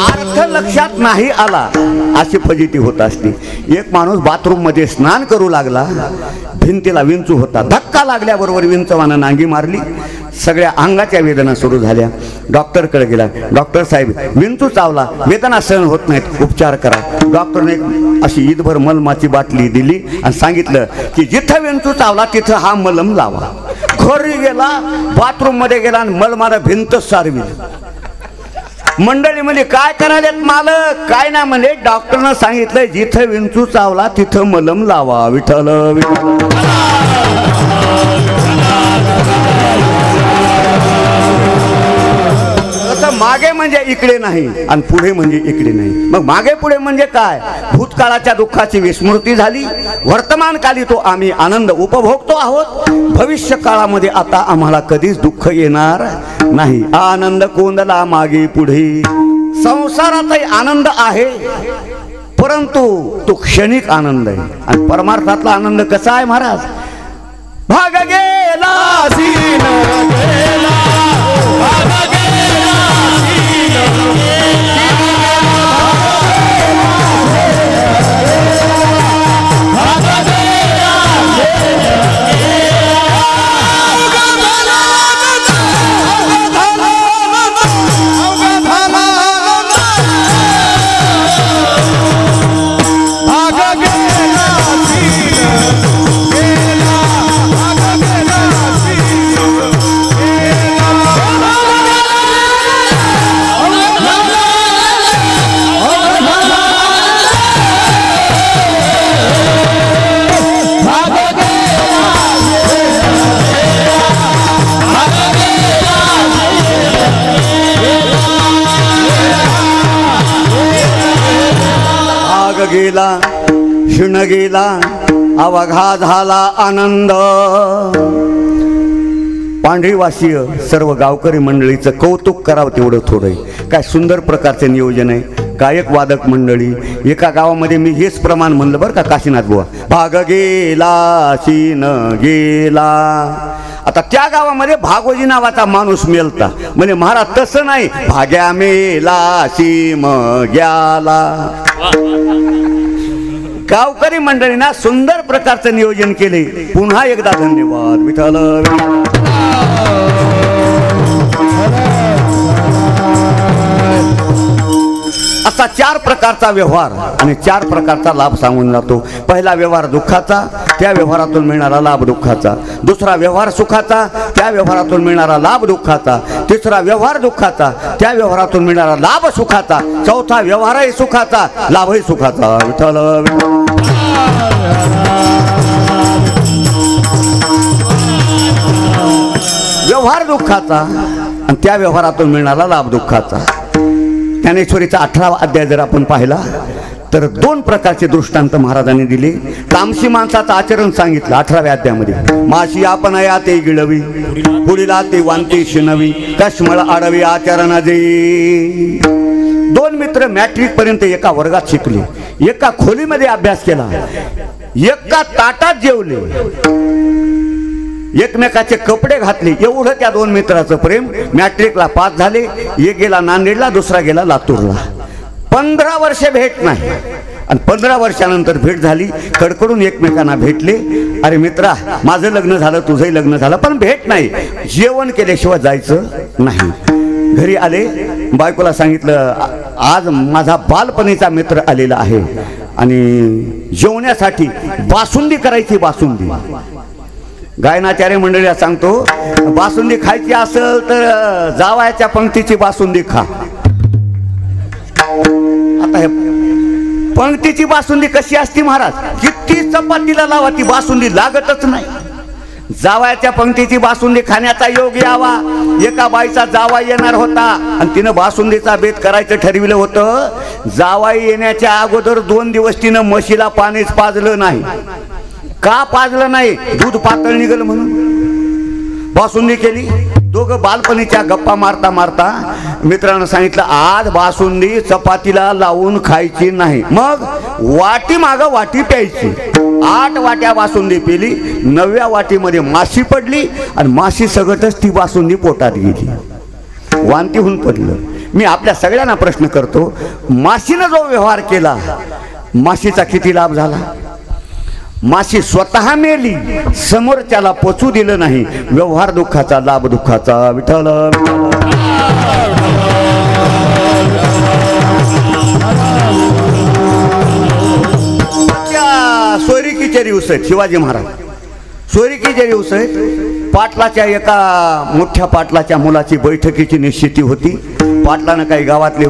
अर्थ लक्षात नाही आला, अशी फजिती होत असते. एक माणूस बाथरूम मध्ये स्नान करू लागला, भिंतीला विंचू होता. धक्का लागल्याबरोबर विंचवानं नांगी मारली. सगळ्या अंगाच्या वेदना सुरू झाल्या. डॉक्टरकडे गेला. डॉक्टर साहेब, विंचू चावला, वेदना सहन होत नाहीत, उपचार करा. डॉक्टरने अशी ईदभर मलमाची बाटली दिली आणि सांगितलं की जिथं विंचू चावला तिथं हा मलम लावा. घरी गेला, बाथरूम मध्ये गेला आणि मलमाला भिंत सारवी. मंडळी म्हणजे काय करायलेत मालक? काय ना म्हणजे डॉक्टरनं सांगितलं जिथं विंचू चावला तिथं मलम लावा. विठ्ठल मागे म्हणजे इकडे नाही आणि पुढे म्हणजे इकडे नाही. मग मागे पुढे म्हणजे काय? भूतकाळाच्या दुःखाची विस्मृती झाली, वर्तमानकाली तो आम्ही आनंद उपभोगतो आहोत. भविष्य काळामध्ये आता आम्हाला कधीच दुःख येणार नाही. आनंद कोंदला मागे पुढे. संसारातही आनंद आहे, परंतु तो क्षणिक आनंद आहे. आणि परमार्थातला आनंद कसा आहे महाराज? भाग गेला सीन गेला, भाग गेला सीन गेला, भाग गेला गेला, क्षण गेला, अवघा झाला आनंद. पांढरीवासीय सर्व गावकरी मंडळीचं कौतुक करावं तेवढं थोडं. काय सुंदर प्रकारचे नियोजन आहे. गायक वादक मंडळी. एका गावामध्ये मी हेच प्रमाण म्हणलं बरं का, काशीनाथ बुवा. भाग गेला सीन गेला. आता त्या गावामध्ये भागोजी नावाचा माणूस मेलता. म्हणजे महाराज तसं नाही, भाग्या मेला सीम ग्याला. गावकरी मंडळींना सुंदर प्रकारचं नियोजन केले. पुन्हा एकदा धन्यवाद. विठ्ठल असा 4 प्रकारचा व्यवहार आणि 4 प्रकारचा लाभ सांगून जातो. पहिला व्यवहार दुःखाचा, त्या व्यवहारातून मिळणारा लाभ दुःखाचा. दुसरा व्यवहार सुखाचा, त्या व्यवहारातून मिळणारा लाभ दुःखाचा. तिसरा व्यवहार दुःखाचा, त्या व्यवहारातून मिळणारा लाभ सुखाचा. चौथा व्यवहारही सुखाचा, लाभही सुखाचा. विठ्ठल व्यवहार दुःखाचा आणि त्या व्यवहारातून मिळणारा लाभ दुःखाचा. ज्ञानेश्वरीचा 18वा अध्याय जर आपण पाहिला तर 2 प्रकारचे दृष्टांत महाराजांनी दिले. तामसी माणसाचं आचरण सांगितलं 18व्या अध्यायामध्ये. माशी आपण या ते गिळवी, पुढीला ते वांती शिनवी, कश्मळ आडवी आचरण जे. 2 मित्र मॅट्रिक पर्यंत एका वर्गात शिकले, एका खोलीमध्ये अभ्यास केला, एका ताटात जेवले, एकमेकाचे कपडे घातले. एवढं त्या 2 मित्राचं प्रेम. मॅट्रिकला पास झाले. एक गेला नांदेडला, दुसरा गेला लातूरला. 15 वर्षे भेट नाही आणि 15 वर्षानंतर भेट झाली. कडकडून एकमेकांना भेटले. अरे मित्रा, माझं लग्न झालं, तुझंही लग्न झालं, पण भेट नाही. जेवण केल्याशिवाय जायचं नाही. घरी आले, बायकोला सांगितलं आज माझा बालपणीचा मित्र आलेला आहे आणि जेवण्यासाठी बासुंदी करायची. बासुंदी गायनाचार्य मंडळीला सांगतो, बासुंदी खायची असेल तर जावयाच्या पंक्तीची बासुंदी खा. आता हे पंक्तीची बासुंदी कशी असती महाराज? किती चपातीला लावा ती बासुंदी लागतच नाही. जावयाच्या पंक्तीची बासुंदी खाण्याचा योग यावा. एका बाईचा जावाई येणार होता आणि तिनं बासुंदीचा बेत करायचं ठरविलं होतं. जावाई येण्याच्या अगोदर 2 दिवस तिनं म्हशीला पाणीच पाजलं नाही. का पाजलं नाही? दूध पातळ निघलं म्हणून. बासुंदी केली. दोघं बालपणीच्या गप्पा मारता मारता मित्रांना सांगितलं आज बासुंदी चपातीला लावून खायची नाही. मग वाटी माग वाटी प्यायची. 8 वाट्या बासुंदी पिली. 9व्या वाटीमध्ये माशी पडली आणि माशी सगटच ती बासुंदी पोटात गेली. वांती होऊन पडलं. मी आपल्या सगळ्यांना प्रश्न करतो, माशीनं जो व्यवहार केला, माशीचा किती लाभ झाला? माशी स्वतः मेली, समोरच्याला पोचू दिलं नाही. व्यवहार दुःखाचा, लाभ दुःखाचा. विठ्ठल सोयरिकीचे दिवस आहेत. शिवाजी महाराज सोयरिकीचे दिवस आहेत. पाटलाच्या एका मोठ्या पाटलाच्या मुलाची बैठकीची निश्चिती होती. पाटलानं काही गावातले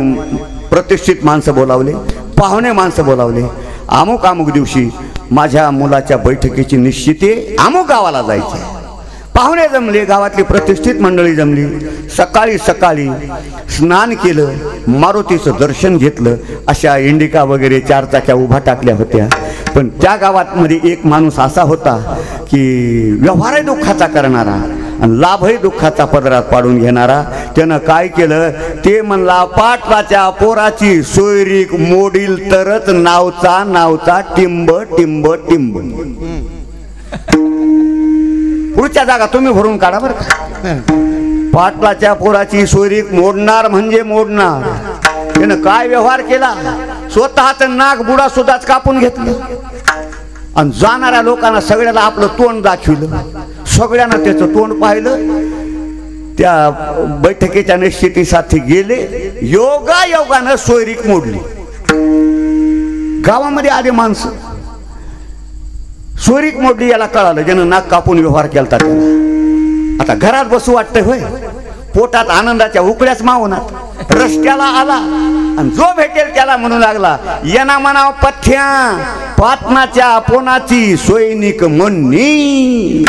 प्रतिष्ठित माणसं बोलावले, पाहुणे माणसं बोलावले. अमुक अमुक दिवशी माझ्या मुलाच्या बैठकीची निश्चिती, अमुक गावाला जायचे. पाहुणे जमले, गावातली प्रतिष्ठित मंडळी जमली. सकाळी सकाळी स्नान केलं, मारुतीचं दर्शन घेतलं. अशा इंडिका वगैरे 4 चाक्या उभा टाकल्या होत्या. पण त्या गावातमध्ये एक माणूस असा होता की व्यवहारही दुःखाचा करणारा आणि लाभही दुःखाचा पदरात पाडून घेणारा. त्यानं काय केलं ते म्हणला, पाटलाच्या पोराची सोयरीक मोडील तरच नावचा नावचा टिंब टिंब टिंब. पुढच्या जागा तुम्ही भरून काढा बरं का. पाटलाच्या पोराची सोयरीक मोडणार म्हणजे मोडणार. त्यानं काय व्यवहार केला? स्वतःचं नाक बुडा सुद्धाच कापून घेतलं आणि जाणाऱ्या लोकांना सगळ्याला आपलं तोंड दाखविलं. सगळ्यांना त्याचं तोंड पाहिलं. त्या बैठकीच्या निश्चितीसाठी गेले. योगायोगानं सोयरीक मोडली. गावामध्ये आले माणसं, सोयरीक मोडली. याला कळालं, ज्यानं नाक कापून व्यवहार केला त्याला. आता घरात बसू वाटतंय होय, पोटात आनंदाच्या उकळ्याच मावनात. रस्त्याला आला आणि जो भेटेल त्याला म्हणू लागला, येना म्हणाव पथ्या पाटणाच्या पोनाची सोयनिक म्हणणी.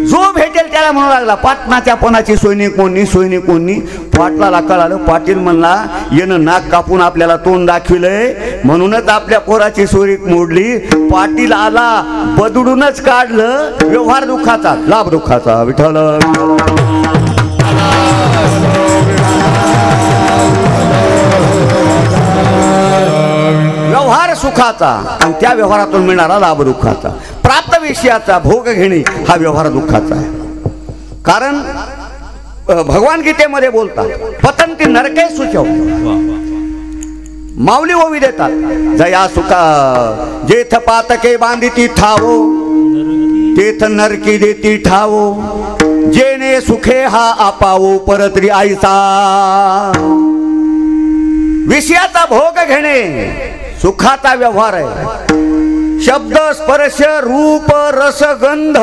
जो भेटेल त्याला म्हणू लागला, पाटणाच्या पोनाची सोयनिक म्हणणी, सोयनिक म्हणणी. पाटलाला कळालं. पाटील म्हणला, येणं नाक कापून आपल्याला तोंड दाखविलंय म्हणूनच आपल्या पोराची सोयरीक मोडली. पाटील आला, बदडूनच काढलं. व्यवहार दुःखाचा, लाभ दुःखाचा. विठ्ठल व्यवहार सुखाचा आणि त्या व्यवहारातून मिळणारा लाभ दुःखाचा. प्राप्त विषयाचा भोग घेणे हा व्यवहार दुःखाचा आहे. कारण भगवान गीतेमध्ये बोलतात, पतंती नरके सुचव. माऊली ओवी देतात, जया सुखा जेथ पातके बांधिती ठावो तेथ नरकी देती ठावो. जेणे सुखे हा आपावो परतरी आईसा. विषयाचा भोग घेणे सुखाचा व्यवहार आहे. शब्द स्पर्श रूप रस गंध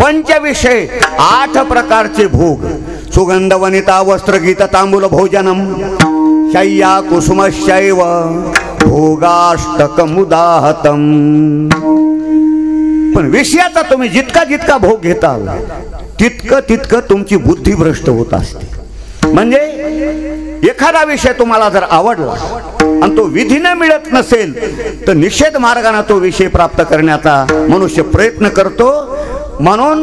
पंचविषय 8 प्रकारचे भोग. सुगंध वनिता वस्त्र गीत तांबूल भोजनम शय्या कुसुमशैव भोगाष्टकमुदाहतम. पण विषयाचा तुम्ही जितका जितका भोग घेताल तितकं तितकं तुमची बुद्धी भ्रष्ट होत असते. म्हणजे एखादा विषय तुम्हाला जर आवडला आणि तो विधीने मिळत नसेल तर निषेध मार्गाने तो विषय प्राप्त करण्याचा मनुष्य प्रयत्न करतो. म्हणून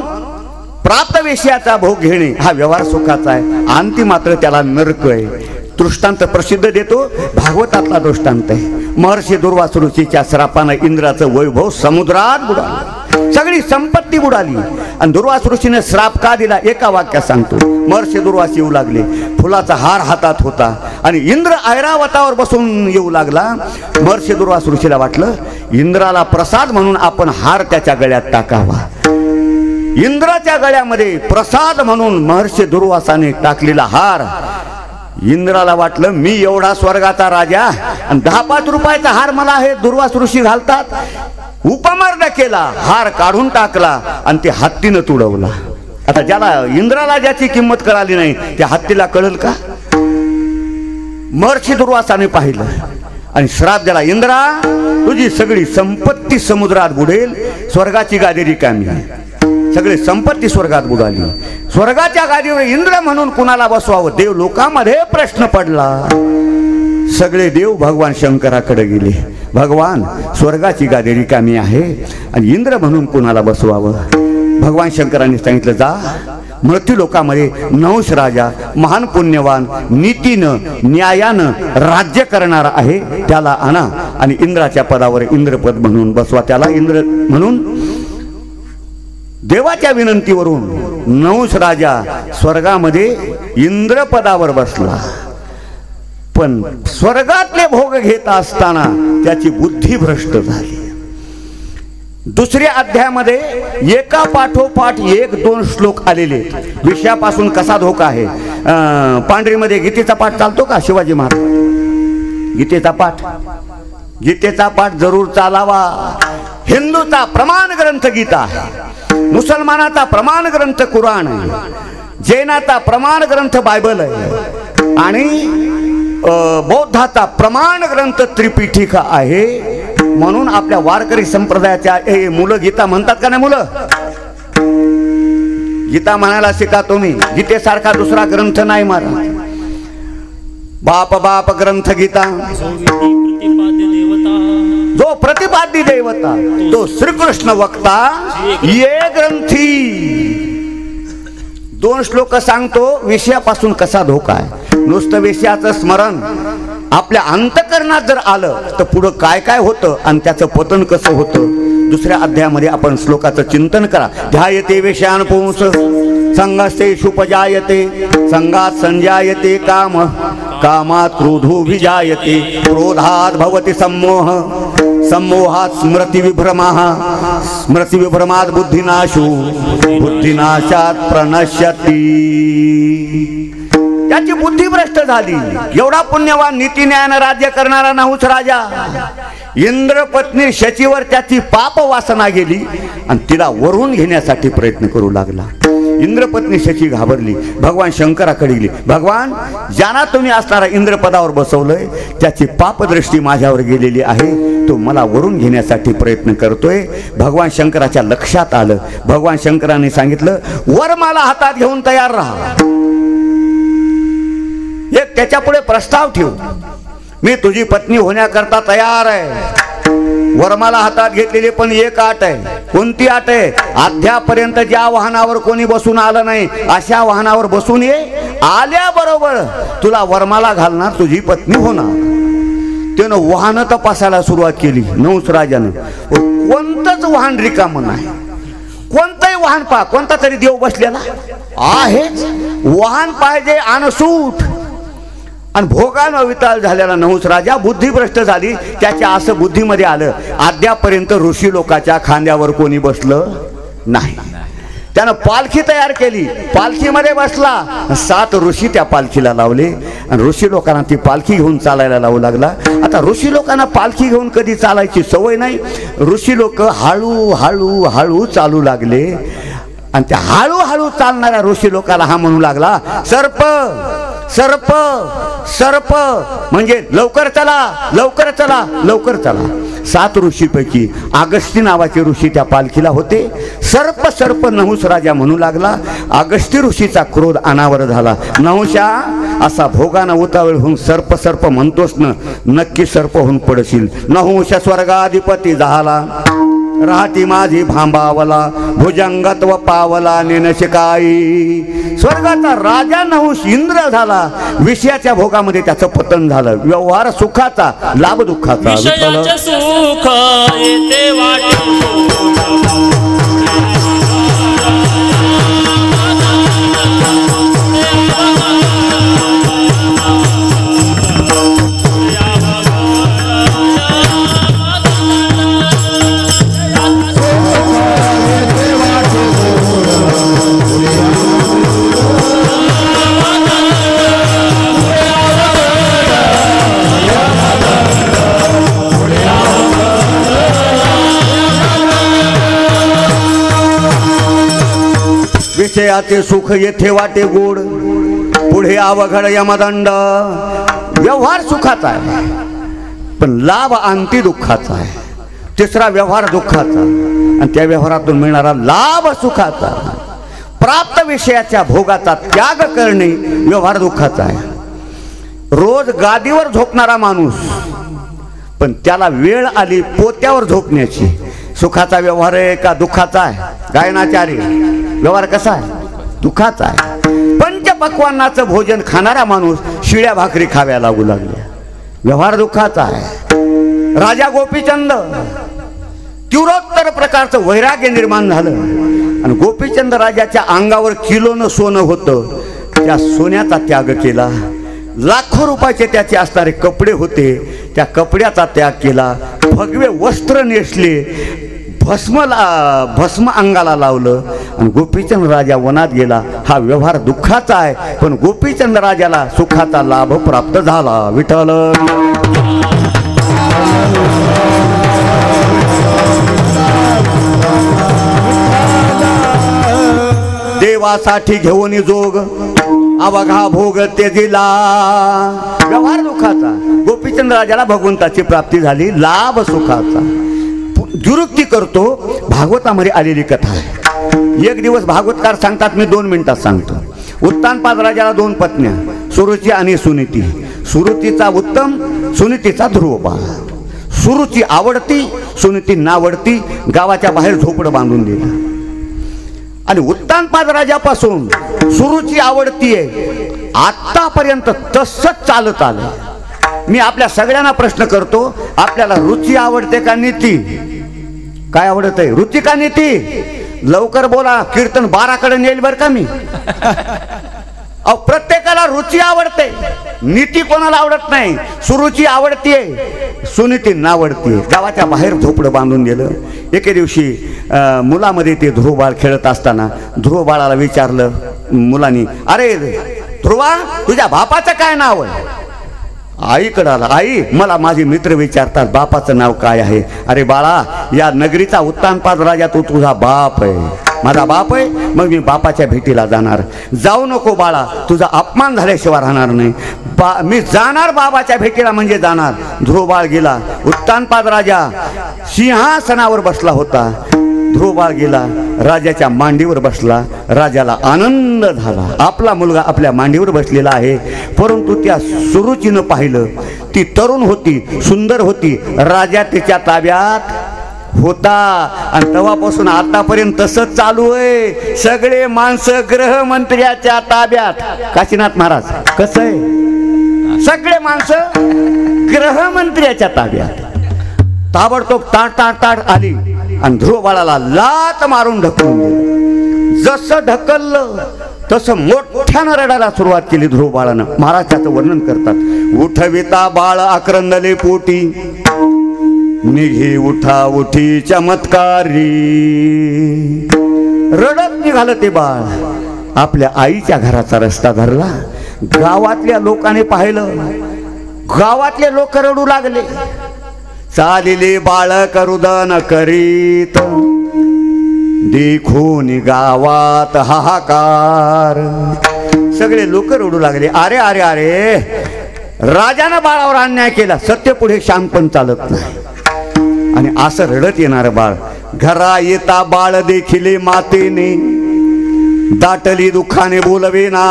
प्राप्त विषयाचा भोग घेणे हा व्यवहार सुखाचा आहे आणि मात्र त्याला नरक आहे. दृष्टांत प्रसिद्ध देतो, भागवतातला दृष्टांत आहे. महर्षी दुर्वासुरूच्या श्रापानं इंद्राचं वैभव समुद्रात बुडालं, सगळी संपत्ती बुडाली. आणि दुर्वासुरूने श्राप का दिला एका वाक्यात सांगतो. महर्षी दुर्वास येऊ लागले, फुलाचा हार हातात होता आणि इंद्र ऐरावतावर बसून येऊ लागला. महर्षी दुर्वासुरूला वाटलं इंद्राला प्रसाद म्हणून आपण हार त्याच्या गळ्यात टाकावा. इंद्राच्या गळ्यामध्ये प्रसाद म्हणून महर्षी दुर्वासाने टाकलेला हार. इंद्राला वाटलं मी एवढा स्वर्गाचा राजा आणि 10-5 रुपयाचा हार मला हे दुर्वास ऋषी घालतात. उपमार्ग केला, हार काढून टाकला आणि ते हत्तीनं तुडवला. आता ज्याला इंद्राला ज्याची किंमत कळाली नाही त्या हत्तीला कळल का? महर्षी दुर्वासाने पाहिलं आणि श्राप दिला, इंद्रा तुझी सगळी संपत्ती समुद्रात बुडेल, स्वर्गाची गादी रिकामी. सगळी संपत्ती स्वर्गात बुडाली. स्वर्गाच्या गादीवर इंद्र म्हणून कुणाला बसवावं? देव लोकांमध्ये प्रश्न पडला. सगळे देव भगवान शंकराकडे गेले. भगवान स्वर्गाची गादी रिकामी आहे आणि इंद्र म्हणून कुणाला बसवावं? भगवान शंकरांनी सांगितलं जा मृत्यू लोकामध्ये नहुष राजा महान पुण्यवान नीतीनं न्यायानं राज्य करणारा आहे, त्याला आणा आणि इंद्राच्या पदावर इंद्रपद म्हणून बसवा. त्याला इंद्र म्हणून देवाच्या विनंतीवरून नहुष राजा स्वर्गामध्ये इंद्रपदावर बसला. पण स्वर्गातले भोग घेत असताना त्याची बुद्धी भ्रष्ट झाली. दुसऱ्या अध्यायामध्ये एका पाठोपाठ 1-2 श्लोक आलेले. विषयापासून कसा धोका आहे. पांढरीमध्ये गीतेचा पाठ चालतो का? शिवाजी महाराज गीतेचा पाठ जरूर चालावा. हिंदूचा प्रमाण ग्रंथ गीता आहे, मुसलमानाचा प्रमाण ग्रंथ कुराण आहे, जैनाचा प्रमाण ग्रंथ बायबल आहे आणि बौद्धाचा प्रमाण ग्रंथ त्रिपिटिका आहे. म्हणून आपल्या वारकरी संप्रदायाच्या हे मुलं गीता म्हणतात का नाही? मुलं गीता म्हणायला शिका तुम्ही. गीतेसारखा दुसरा ग्रंथ नाही मारा. बाप ग्रंथ गीता. जो प्रतिपाद्य देवता तो श्रीकृष्ण वक्ता ये ग्रंथी. 2 श्लोक सांगतो विषयापासून कसा धोका आहे. नुसतं विषयाचं स्मरण आपल्या अंतकरणात जर आलं तर पुढं काय काय होतं आणि त्याचं पतन कसं होतं. दुसऱ्या अध्यायामध्ये आपण श्लोकाचं चिंतन करा. ध्यायते विषयान पुंस संगस्ते शुपजायते संगात संजायते काम कामात क्रोधोभिजायते क्रोधात भवति सम्मोह सम्मोहात स्मृती विभ्रमात बुद्धिनाशो बुद्धिनाशात प्रणश्यती. त्याची बुद्धी भ्रष्ट झाली. एवढा पुण्यवान नीती न्यायानं राज्य करणारा नहुष राजा इंद्र पत्नी शचीवर त्याची पाप वासना गेली आणि तिला वरून घेण्यासाठी प्रयत्न करू लागला. इंद्रपत्नी शची घाबरली, भगवान शंकराकडे गेली. भगवान ज्यांना तुम्ही असणारा इंद्रपदावर बसवलंय त्याची पापदृष्टी माझ्यावर गेलेली आहे, तो मला वरून घेण्यासाठी प्रयत्न करतोय. भगवान शंकराच्या लक्षात आलं. भगवान शंकरांनी सांगितलं वर मला हातात घेऊन तयार राहा. एक त्याच्या पुढे प्रस्ताव ठेव, मी तुझी पत्नी होण्याकरता तयार आहे. वरमाला हातात घेतलेली पण एक अट आहे. कोणती अट आहे? अद्यापर्यंत ज्या वाहनावर कोणी बसून आलं नाही अशा वाहनावर बसून ये. आल्याबरोबर तुला वरमाला घालणार, तुझी पत्नी होणार. त्यानं वाहन तपासायला सुरुवात केली. नहुष राजानं कोणतंच वाहन रिकामं नाही. कोणतंही वाहन पहा, कोणता तरी देव बसलेला आहेच. वाहन पाहिजे अनसूट. आणि भोगानं विताळ झालेला नहुष राजा बुद्धिभ्रष्ट झाली. त्याच्या असं बुद्धीमध्ये आलं अद्यापर्यंत ऋषी लोकाच्या खांद्यावर कोणी बसलं नाही. त्यानं पालखी तयार केली, पालखीमध्ये बसला, 7 ऋषी त्या पालखीला लावले आणि ऋषी लोकांना ती पालखी घेऊन चालायला लावू लागला. आता ऋषी लोकांना पालखी घेऊन कधी चालायची सवय नाही. ऋषी लोक हळू हळू हळू चालू लागले आणि त्या हळूहळू चालणाऱ्या ऋषी लोकांना हा म्हणू लागला, सर्प सर्प सर्प, म्हणजे लवकर चला लवकर चला लवकर चला. 7 ऋषीपैकी अगस्ती नावाचे ऋषी त्या पालखीला होते. सर्प सर्प नहुस राजा म्हणू लागला. अगस्ती ऋषीचा क्रोध अनावर झाला. नहुषा, असा भोगाना उतावळ होऊन सर्प सर्प म्हणतोस ना, नक्की सर्प होऊन पडशील. नहुष स्वर्गाधिपती झाला, राहती माझी भांबावला, भुजंगत व पावला नेनशिकाई. स्वर्गाचा राजा नहुष इंद्र झाला. विषयाच्या भोगामध्ये त्याचं पतन झालं. व्यवहार सुखाचा, लाभ दुःखाचा. विषयाचे सुख येते वाटे, विषयाचे सुख येथे वाटे गोड, पुढे अवघड यमदंड. व्यवहार सुखाचा आहे पण लाभ अंती दुःखाचा आहे. तिसरा व्यवहार दुःखाचा आणि त्या व्यवहारातून मिळणारा लाभ सुखाचा. प्राप्त विषयाच्या भोगाचा त्याग करणे व्यवहार दुःखाचा आहे. रोज गादीवर झोपणारा माणूस पण त्याला वेळ आली पोत्यावर झोपण्याची, सुखाचा व्यवहार आहे का दुःखाचा आहे? गायनाचारी, व्यवहार कसा आहे? दुःखाचा आहे. पंचपक्वान्नाचं भोजन खाणारा माणूस शिळ्या भाकरी खाव्या लागू लागल्या, व्यवहार दुःखाचा आहे. राजा गोपीचंद, तीव्रोत्तर प्रकारचं वैराग्य निर्माण झालं आणि गोपीचंद राजाच्या अंगावर किलोनं सोनं होतं. त्या सोन्याचा त्याग केला. लाखो रुपयाचे त्याचे असणारे कपडे होते, त्या कपड्याचा त्याग केला. भगवे वस्त्र नेसले, भस्म अंगाला लावलं आणि गोपीचंद राजा वनात गेला. हा व्यवहार दुःखाचा आहे पण गोपीचंद राजाला सुखाचा लाभ प्राप्त झाला. विठ्ठल. देवासाठी घेऊन जोग, अवघा भोग ते दिला. व्यवहार दुःखाचा. गोपीचंद राजाला भगवंताची प्राप्ती झाली. लाभ सुखाचा. दुरुक्ती करतो. भागवतामध्ये आलेली कथा आहे. एक दिवस भागवतकार सांगतात, मी 2 मिनिटात सांगतो. उत्तानपाद राजाला 2 पत्न्या, सुरुची आणि सुनीती. सुरुचीचा उत्तम, सुनीतीचा ध्रुवबाळ. सुरुची आवडती, सुनीती नावडती. गावाच्या बाहेर झोपडं बांधून दिलं आणि उत्तानपाद राजापासून सुरुची आवडती आहे आतापर्यंत तसंच चालत आलं. मी आपल्या सगळ्यांना प्रश्न करतो, आपल्याला रुची आवडते का नीती? काय आवडत आहे, रुची का नीती? लवकर बोला, कीर्तन 12 कडे नेल बर का मी. प्रत्येकाला रुची आवडते, नीती कोणाला आवडत नाही. सुरुची आवडतीये, सुनीती नावडतीये. गावाच्या बाहेर झोपडं बांधून दिलं. एके दिवशी मुलामध्ये ते ध्रुवबाळ खेळत असताना ध्रुवबाळाला विचारलं मुलांनी, अरे ध्रुवा, तुझ्या बापाचं काय नाव आहे? आईकडे आला. आई, मला माझे मित्र विचारतात बापाचं नाव काय आहे. अरे बाळा, या नगरीचा उत्तानपाद राजा तू तुझा बाप आहे. माझा बाप आहे, मग मी बापाच्या भेटीला जाणार. जाऊ नको बाळा, तुझा अपमान झाल्याशिवाय राहणार नाही. मी जाणार बाबाच्या भेटीला म्हणजे जाणार. ध्रुवबाळ गेला. उत्तानपाद राजा सिंहासनावर बसला होता. ध्रुवबाळ गेला, राजाच्या मांडीवर बसला. राजाला आनंद झाला, आपला मुलगा आपल्या मांडीवर बसलेला आहे. परंतु त्या सुरुचीनं पाहिलं, ती तरुण होती, सुंदर होती. राजा तिच्या ताब्यात होता आणि तेव्हापासून आतापर्यंत तसंच चालू आहे. सगळे माणसं गृहमंत्र्याच्या ताब्यात. काशीनाथ महाराज कसं आहे, सगळे माणसं गृहमंत्र्याच्या ताब्यात. ताबडतोब ताट ताट ताट आली आणि ध्रुवबाळाला लात मारून ढकलून दिलं. जसं ढकललं तसं मोठ्यानं रडायला सुरुवात केली ध्रुवबाळानं. महाराज त्याचं वर्णन करतात, उठविता बाळ आक्रंदले पोटी, निघे उठा उठी चमत्कारी. रडत निघालं ते बाळ आपल्या आईच्या घराचा रस्ता धरला. गावातल्या लोकांनी पाहिलं, गावातले लोक रडू लागले. चालिले बाळक रुदन करीत, देखून गावात हाहाकार. सगळे लोक रडू लागले. अरे अरे अरे, राजानं बाळावर अन्याय केला. सत्य पुढे शांत पण चालत नाही. आणि असं रडत येणार बाळ. घरा येता बाळ देखिले मातेने, दाटली दुःखाने बोलवेना.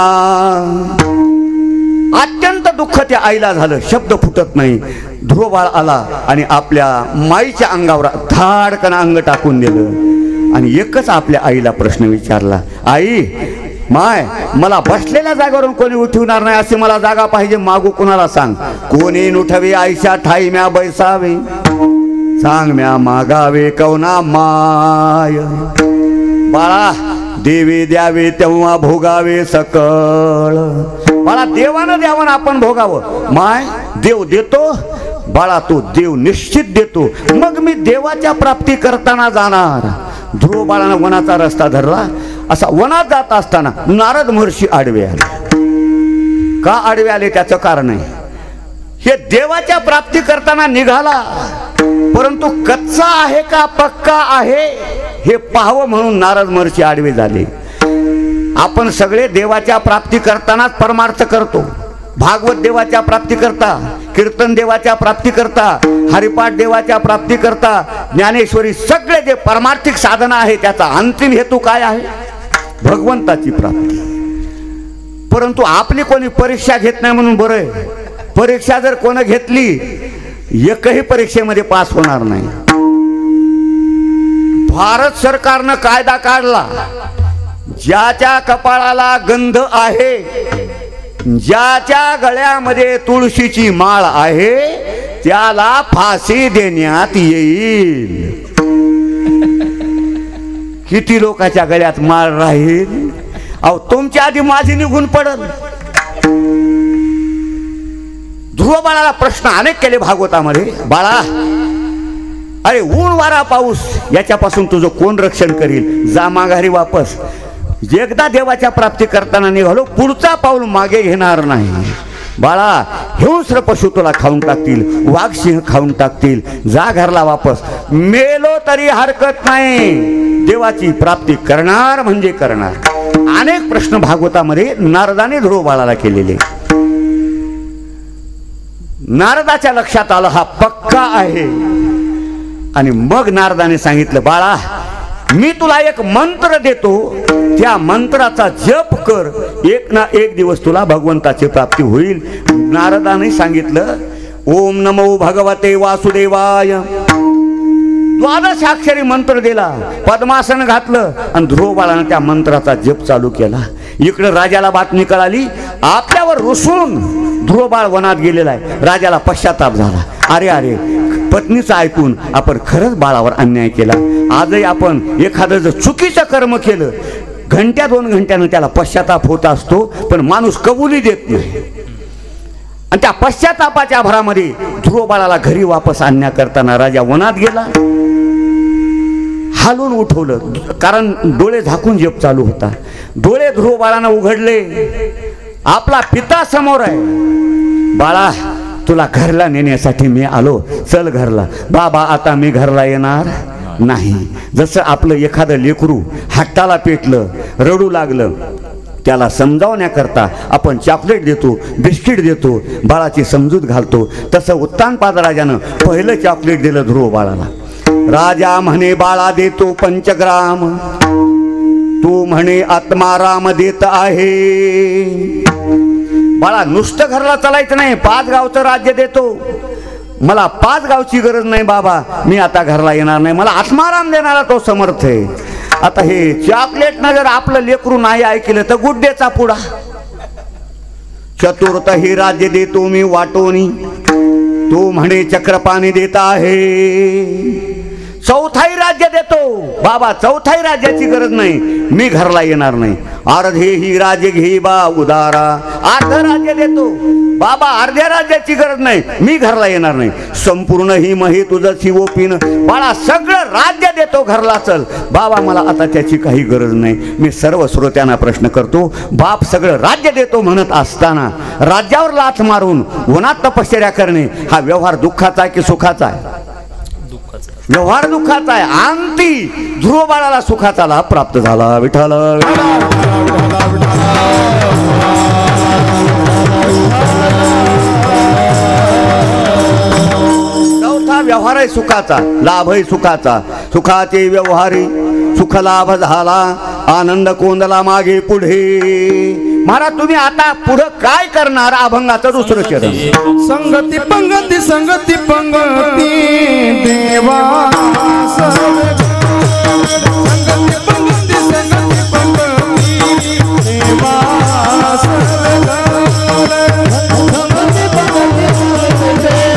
अत्यंत दुःख त्या आईला झालं, शब्द फुटत नाही. ध्रुव बाळ आला आणि आपल्या माईच्या अंगावर धाडकन अंग टाकून दिलं आणि एकच आपल्या आईला प्रश्न विचारला, आई माय, मला बसलेल्या जागेवरून कोणी उठवणार नाही, अशी मला जागा पाहिजे. मागू कुणाला सांग. कोणी उठवे आईशा ठाई म्या बैसावे, सांग म्या मागावे कवना माय. बाळा देवे द्यावे तेव्हा भोगावे सकळ. बाळा देवानं द्यावं आपण भोगावं. माय देव देतो, बाळा तो देव निश्चित देतो. मग मी देवाच्या प्राप्ती करताना जाणार. ध्रुव बाळानं वनाचा रस्ता धरला. असा वनात जात असताना नारद महर्षी आडवे आले. का आडवे आले त्याचं कारण आहे. हे देवाच्या प्राप्ती करताना निघाला, परंतु कच्चा आहे का पक्का आहे हे पाहावं म्हणून नारद महर्षी आडवे झाले. आपण सगळे देवाच्या प्राप्ती करतानाच परमार्थ करतो. भागवत देवाच्या प्राप्ती करता, कीर्तन देवाच्या प्राप्ती करता, हरिपाठ देवाच्या प्राप्ती करता, ज्ञानेश्वरी, सगळे जे परमार्थिक साधना आहे त्याचा अंतिम हेतू काय आहे? भगवंताची प्राप्ती. परंतु आपली कोणी परीक्षा घेत नाही म्हणून बरं आहे. परीक्षा जर कोण घेतली, एकही परीक्षेमध्ये पास होणार नाही. भारत सरकारनं कायदा काढला, ज्याच्या कपाळाला गंध आहे, ज्याच्या गळ्यामध्ये तुळशीची माळ आहे, त्याला फाशी देण्यात येईल. किती लोकांच्या गळ्यात माळ राहील? अहो तुमच्या आधी माझी निघून पडल. ध्रुव बाळाला प्रश्न अनेक केले भागवतामध्ये. बाळा, अरे ऊन वारा पाऊस याच्यापासून तुझं कोण रक्षण करील? जा माघारी वापस. एकदा देवाच्या प्राप्ती करताना निघालो, पुढचा पाऊल मागे घेणार नाही. बाळा, हिंस्र पशु तुला खाऊन टाकतील, वाघ सिंह खाऊन टाकतील. जा घरला वापस. मेलो तरी हरकत नाही, देवाची प्राप्ती करणार म्हणजे करणार. अनेक प्रश्न भागवतामध्ये नारदाने ध्रुव बाळाला केलेले. नारदाच्या लक्षात आलं हा पक्का आहे. आणि मग नारदाने सांगितलं, बाळा मी तुला एक मंत्र देतो, त्या मंत्राचा जप कर, एक ना एक दिवस तुला भगवंताची प्राप्ती होईल. नारदाने सांगितलं, ओम नमो भगवते वासुदेवाय. 12 अक्षरी मंत्र दिला, पद्मासन घातलं आणि ध्रुव बाळानं त्या मंत्राचा जप चालू केला. इकडे राजाला बातमी कळाली, आपल्यावर रुसून ध्रुव बाळ वनात गेलेला आहे. राजाला पश्चाताप झाला. अरे अरे, पत्नीचं ऐकून आपण खरंच बाळावर अन्याय केला. आजही आपण एखादं जर चुकीचं कर्म केलं, घंट्या 2 घंट्यानं त्याला पश्चाताप होत असतो, पण माणूस कबुली देत नाही. आणि त्या पश्चातापाच्या भरामध्ये ध्रुव बाळाला घरी वापस आणण्याकरताना राजा वनात गेला. हालून उठवलं, कारण डोळे झाकून जप चालू होता. डोळे ध्रुव बाळानं उघडले, आपला पिता समोर आहे. बाळा, तुला घरला नेण्यासाठी मी आलो, चल घरला. बाबा, आता मी घरला येणार नाही. जसं आपलं एखादं लेकरू हट्टाला पेटलं, रडू लागलं, त्याला समजावण्याकरता आपण चॉकलेट देतो, बिस्किट देतो, बाळाची समजूत घालतो. तसं उत्तानपाद राजानं पहिलं चॉकलेट दिलं ध्रुव बाळाला. राजा म्हणे, बाळा देतो 5 ग्राम, तू म्हणे आत्माराम देत आहे. बाळा, नुसतं घरला चालायचं नाही, 5 गावचं राज्य देतो. मला 5 गावची गरज नाही बाबा, मी आता घरला येणार नाही, मला आत्माराम देणारा तो समर्थ आहे. आता हे चॉकलेट न जर आपलं लेकरू नाही ऐकलं तर गुड्डेचा पुडा. चतुर्थ ही राज्य देतो मी वाटोनी, तू म्हणे चक्रपाणी देत आहे. चौथाई राज्य देतो बाबा, चौथाई राज्याची गरज नाही, मी घरला येणार नाही. अर्धे ही राज्य घे बा उदारा, अर्ध राज्य देतो बाबा, अर्ध्या राज्याची गरज नाही, मी घरला येणार नाही. संपूर्ण ही मही तुझं शिवोपीन बाळा, सगळं राज्य देतो घरला चल बाबा, मला आता त्याची काही गरज नाही. मी सर्व श्रोत्यांना प्रश्न करतो, बाप सगळं राज्य देतो म्हणत असताना राज्यावर लाथ मारून उन्हात तपश्चर्या करणे हा व्यवहार दुःखाचा आहे की सुखाचा आहे? व्यवहार दुःखाचा आहे. अंती ध्रुव बाळाला सुखाचा लाभ प्राप्त झाला. विठ्ठल चौथा व्यवहार आहे सुखाचा, लाभ आहे सुखाचा. सुखाचे व्यवहारी सुख लाभ झाला, आनंद कोंदला मागे पुढे. महाराज तुम्ही आता पुढं काय करणार? अभंगाचं दुसरं चरण. संगती पंगती संगती पंगती देवा, संगती पंगती संगती पंगती देवा, संगती पंगती देवा,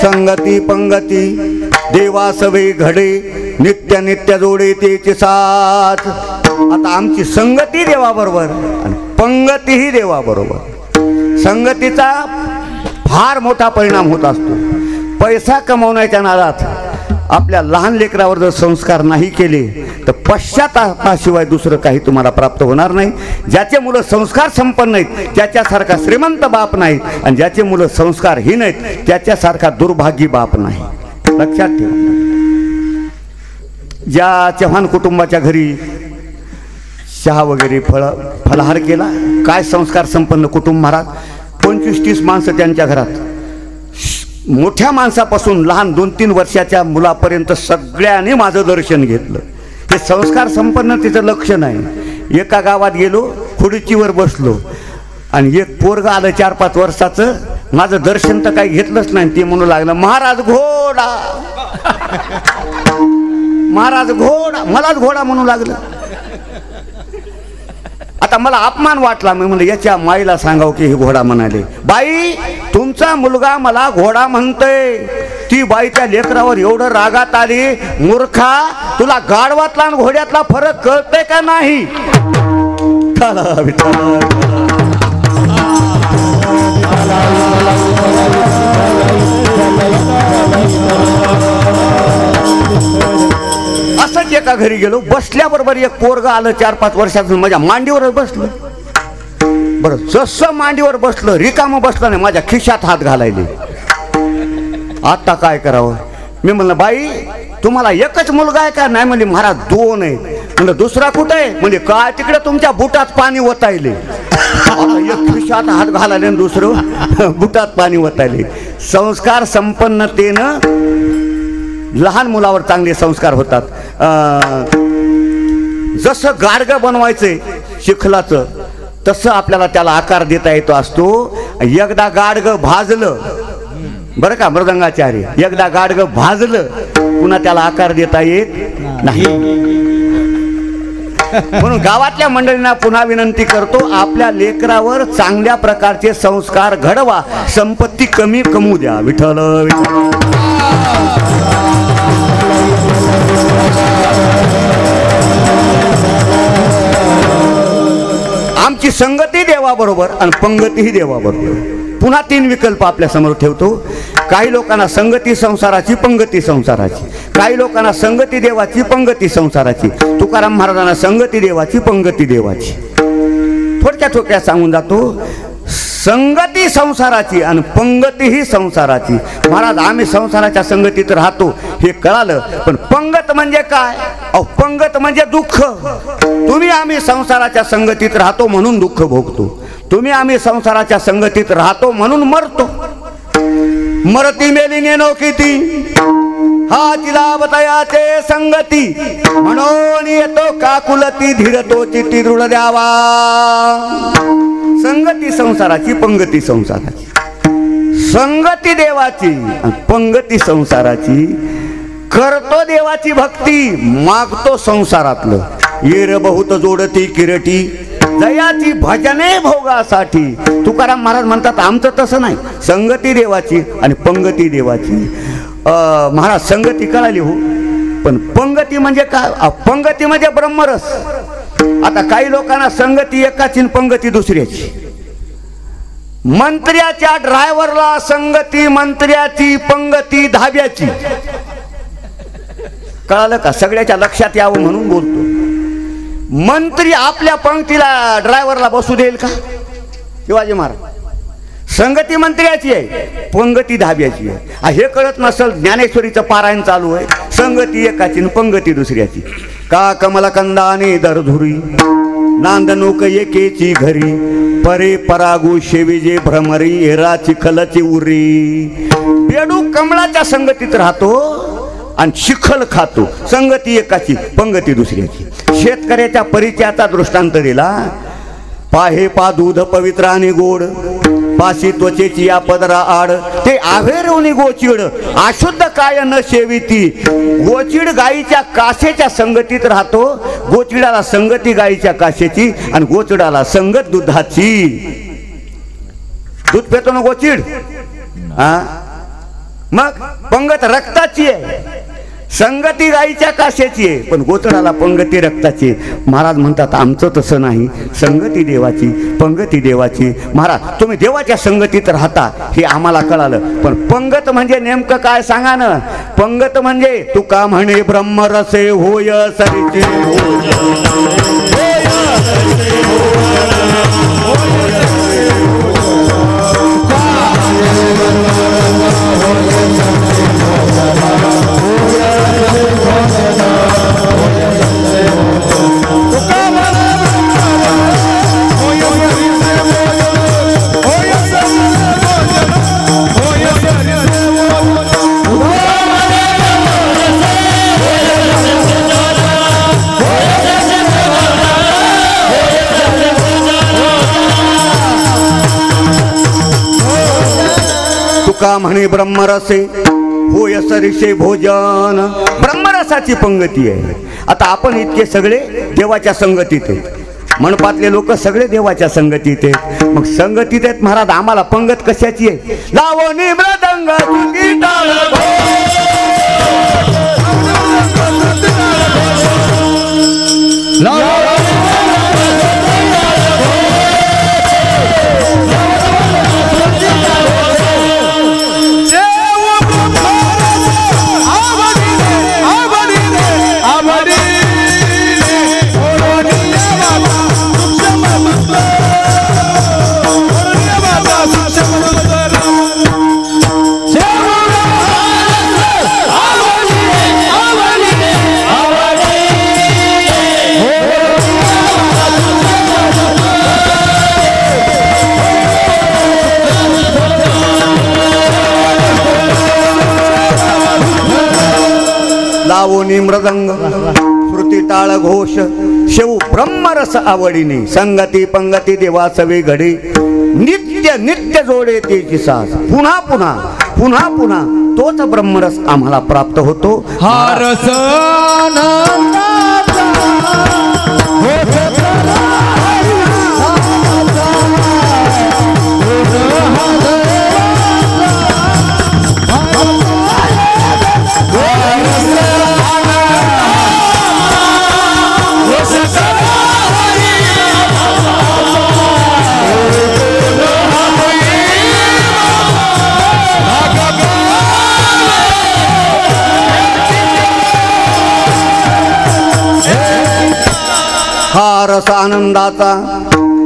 संगती पंगती देवा सवे घडे, नित्य नित्य जोडे तेची साथ. आता आमची संगती देवाबरोबर आणि पंगतीही देवाबरोबर. संगतीचा फार मोठा परिणाम होत असतो. पैसा कमवण्याच्या नादात आपल्या लहान लेकरावर जर संस्कार नाही केले तर पश्चातापाशिवाय दुसरं काही तुम्हाला प्राप्त होणार नाही. ज्याचे मुलं संस्कार संपन्न आहेत त्याच्यासारखा श्रीमंत बाप नाही, आणि ज्याचे मुलं संस्कारहीन आहेत त्याच्यासारखा दुर्भागी बाप नाही. लक्षात ठेवा. ज्या चव्हाण कुटुंबाच्या घरी चहा वगैरे फलाहार केला, काय संस्कार संपन्न कुटुंब महाराज. 25-30 माणसं त्यांच्या घरात, मोठ्या माणसापासून लहान 2-3 वर्षाच्या मुलापर्यंत सगळ्यांनी माझं दर्शन घेतलं. हे संस्कार संपन्नतेचं लक्षण आहे. एका गावात गेलो, खुर्चीवर बसलो आणि एक पोरगा आलं 4-5 वर्षाचं, माझं दर्शन तर काही घेतलंच नाही. ते म्हणू लागलं महाराज घोडा, महाराज घोडा, मलाच घोडा म्हणू लागलं. आता मला अपमान वाटला. मी म्हणलं याच्या माईला सांगाव की हे घोडा म्हणाले. बाई तुमचा मुलगा मला घोडा म्हणतोय. ती बाई त्या लेकरावर एवढं रागात आली, मूर्खा तुला गाढवातला आणि घोड्यातला फरक कळतंय का नाही? असंच एका घरी गेलो, बसल्याबरोबर एक पोरगा आलं 4-5 वर्षाचं, माझ्या मांडीवर बसलं. बरं जसं मांडीवर बसलं, रिकामं बसलं नाही, माझ्या खिशात हात घालायले. आता काय करावं? मी म्हणलं बाई तुम्हाला एकच मुलगा आहे का? नाही म्हणजे महाराज 2 आहे. म्हणलं दुसरा कुठं आहे? म्हणजे काय तिकडे तुमच्या बुटात पाणी ओतायले. आता एक खिशात हात घालाले आणि दुसरं बुटात पाणी ओतायले. संस्कार संपन्नतेनं लहान मुलावर चांगले संस्कार होतात. जसं गाडगं बनवायचंय चिखलाचं तसं आपल्याला त्याला आकार देता येतो असतो. एकदा गाडगं भाजलं बरं का मृदंगाचार्य, एकदा गाडगं भाजलं पुन्हा त्याला आकार देता येत नाही. म्हणून गावातल्या मंडळींना पुन्हा विनंती करतो, आपल्या लेकरावर चांगल्या प्रकारचे संस्कार घडवा, संपत्ती कमी कमवू द्या. विठ्ठल विठ्ठल. आमची संगती देवाबरोबर आणि पंगतीही देवाबरोबर. पुन्हा 3 विकल्प आपल्या समोर ठेवतो. काही लोकांना संगती संसाराची, पंगती संसाराची. काही लोकांना संगती देवाची, पंगती संसाराची. तुकाराम महाराजांना संगती देवाची, पंगती देवाची. थोडक्यात सांगून जातो, संगती संसाराची आणि पंगती ही संसाराची. महाराज आम्ही संसाराच्या संगतीत राहतो हे कळालं, पण पंगत म्हणजे काय? पंगत म्हणजे दुःख. तुम्ही आम्ही संसाराच्या संगतीत राहतो म्हणून दुःख भोगतो. तुम्ही आम्ही संसाराच्या संगतीत राहतो म्हणून मरतो. मरती मेली नेनो किती हा तिला बतयाचे संगती, म्हणून येतो काकुलती धीरतो चित्ती दृढ द्यावा. संगती संसाराची, पंगती संसाराची. संगती देवाची पंगती संसाराची. करतो देवाची भक्ती, मागतो संसारातलं. येर बहुत जोडती किरटी जयाची भजने भोगासाठी. तुकाराम महाराज म्हणतात आमचं तसं नाही, संगती देवाची आणि पंगती देवाची. महाराज संगती कळाली हो, पण पंगती म्हणजे काय? पंगती म्हणजे ब्रह्मरस. आता काही लोकांना संगती एकाची आणि पंगती दुसऱ्याची. मंत्र्याच्या ड्रायव्हरला संगती मंत्र्याची, पंगती धाब्याची. कळालं का? सगळ्याच्या लक्षात यावं म्हणून बोलतो. मंत्री आपल्या पंक्तीला ड्रायव्हरला बसू देईल का? शिवाजी महाराज. संगती मंत्र्याची आहे, पंगती धाब्याची आहे. हे कळत नसल, ज्ञानेश्वरीचं पारायण चालू आहे. संगती एकाची आणि पंगती दुसऱ्याची. का कमलकंदाने दरधुरी नांदनूक एकेची घरी, परे परागू शेविजे भ्रमरी हेरा चिखलची उरी. बेडू कमळाच्या संगतीत राहतो आणि चिखल खातो. संगती एकाची, पंगती दुसऱ्याची. शेतकऱ्याच्या परिचयाचा दृष्टांत दिला. पाहे पा दूध पवित्र आणि गोड, पाशी त्वचेची या पदरा आड, ते आवेरवणी गोचिड अशुद्ध काय न सेविती. गोचिड गाईच्या कासेच्या संगतीत राहतो. गोचिडाला संगती गाईच्या कासेची आणि गोचिडाला संगत दुधाची. दूध पितो ना गोचिड, हा मग पंगत रक्ताची आहे. संगती गाईच्या काशाची आहे, पण गोचडाला पंगती रक्ताची. महाराज म्हणतात आमचं तसं नाही, संगती देवाची, पंगती देवाची. महाराज तुम्ही देवाच्या संगतीत राहता हे आम्हाला कळालं, पण पंगत म्हणजे नेमकं काय सांगा ना? पंगत म्हणजे तुका म्हणे ब्रह्मरसे होय सरिचे तुका म्हणे ब्रह्मरसे होय सरिषे भोजन. ब्रह्मरसाची पंगती आहे. आता आपण इतके सगळे देवाच्या संगतीत आहेत. मनपातले लोक सगळे देवाच्या संगतीत आहेत. मग संगतीत आहेत महाराज, आम्हाला पंगत कशाची आहे? लावणी मृदंग तुझी टाळ लावणी मृदंग श्रुती टाळ घोष शेऊ ब्रह्मरस आवडीने संगती पंगती देवासवे घडी नित्य नित्य जोडे तिची साथ पुन्हा पुन्हा पुन्हा पुन्हा तोच ब्रह्मरस आम्हाला प्राप्त होतो. हारस हा रस आनंदाचा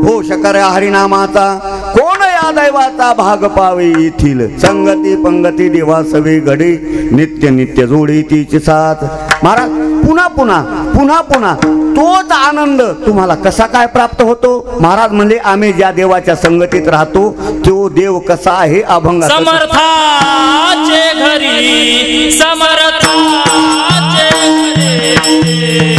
घोष कर्या हरिनामाचा कोण या दैवाचा भाग पावे येथील संगती पंगती देवासवे घडी नित्य नित्य जोडी तिची साथ. महाराज पुन्हा पुन्हा पुन्हा पुन्हा तोच आनंद तुम्हाला कसा काय प्राप्त होतो. महाराज म्हणले आम्ही ज्या देवाच्या संगतीत राहतो तो देव कसा आहे अभंग समर्थाचे घरी समर्थाचे घरी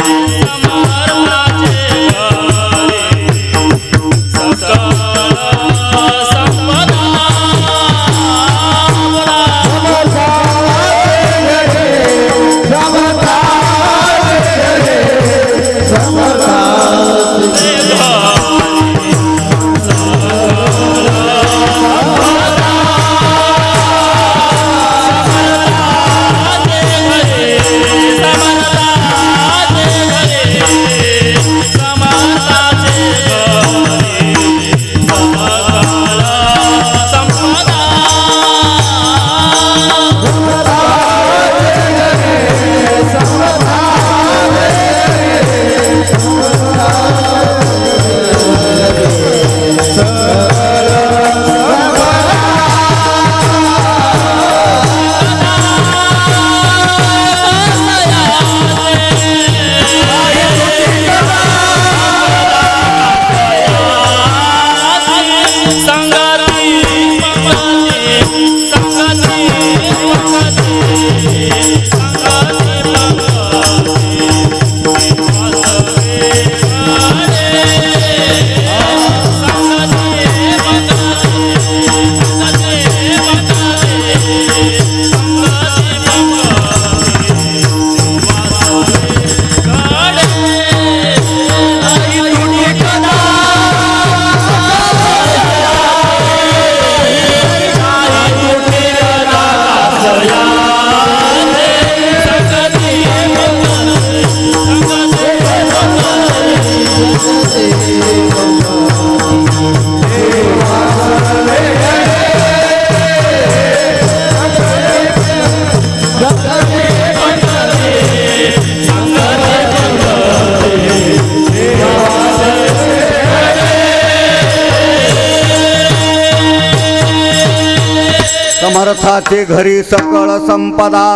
समर्थाचे घरी सकळ संपदा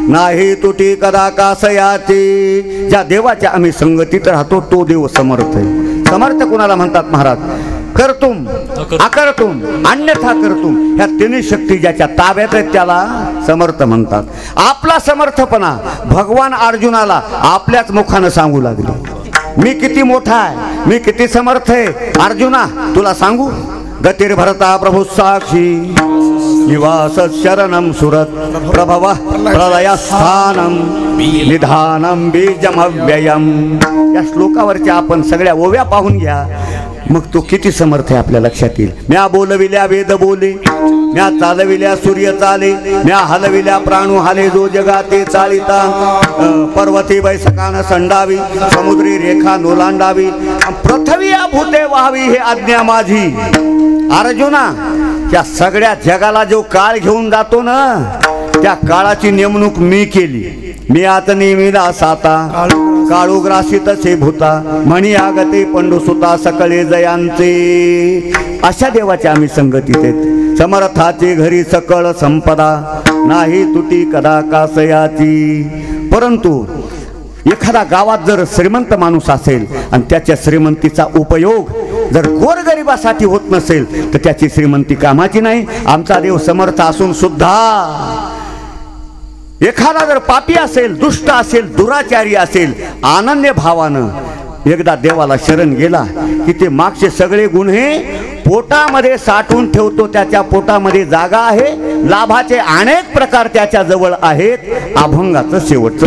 नाही तुटी कदा कासयाची. ज्या देवाच्या आम्ही संगतीत राहतो तो देव समर्थ आहे. समर्थ कुणाला म्हणतात महाराज. करतुम अकर्तुम अन्यथा करतुम ह्या तिन्ही शक्ती ज्याच्या ताब्यात आहेत त्याला समर्थ म्हणतात. आपला समर्थपणा भगवान अर्जुनाला आपल्याच मुखानं सांगू लागले. मी किती मोठा आहे, मी किती समर्थ आहे. अर्जुना तुला सांगू गतिर्भरता प्रभु साक्षी निवास शरणम सुरत प्रभव प्रलयस्थानम निधानम बीजमव्ययम. या श्लोकावरच्या आपण सगळ्या ओव्या पाहून घ्या मग तो किती समर्थ आहे आपल्या लक्षात येईल. म्या बोलविल्या वेद बोले म्या चालविल्या सूर्य चाले म्या हलविल्या प्राणू हाले जो जगाते चालिता. पर्वती बैसकान संडावी समुद्री रेखा नोलांडावी पृथ्वी भूते व्हावी हे आज्ञा माझी. अर्जुना त्या सगळ्या जगाला जो काळ घेऊन जातो ना त्या काळाची नेमणूक मी केली. मी आता नेमिला साता काळूग्रासित से भूता म्हणी आगते पंडुसुता सकळे जयांचे. अशा देवाच्या आम्ही संगतीत आहेत. समर्थाचे घरी सकळ संपदा नाही तुटी कदा कासयाची. परंतु एखादा गावात जर श्रीमंत माणूस असेल आणि त्याच्या श्रीमंतीचा उपयोग जर गोरगरिबासाठी होत नसेल तर त्याची श्रीमंती कामाची नाही. आमचा देव समर्थ असून सुद्धा एखादा जर पापी असेल, दुष्ट असेल, दुराचारी असेल, अनन्य भावानं एकदा देवाला शरण गेला की ते मागचे सगळे गुन्हे पोटामध्ये साठवून ठेवतो. त्याच्या पोटामध्ये जागा आहे. लाभाचे अनेक प्रकार त्याच्या जवळ आहेत. अभंगाचं शेवटचं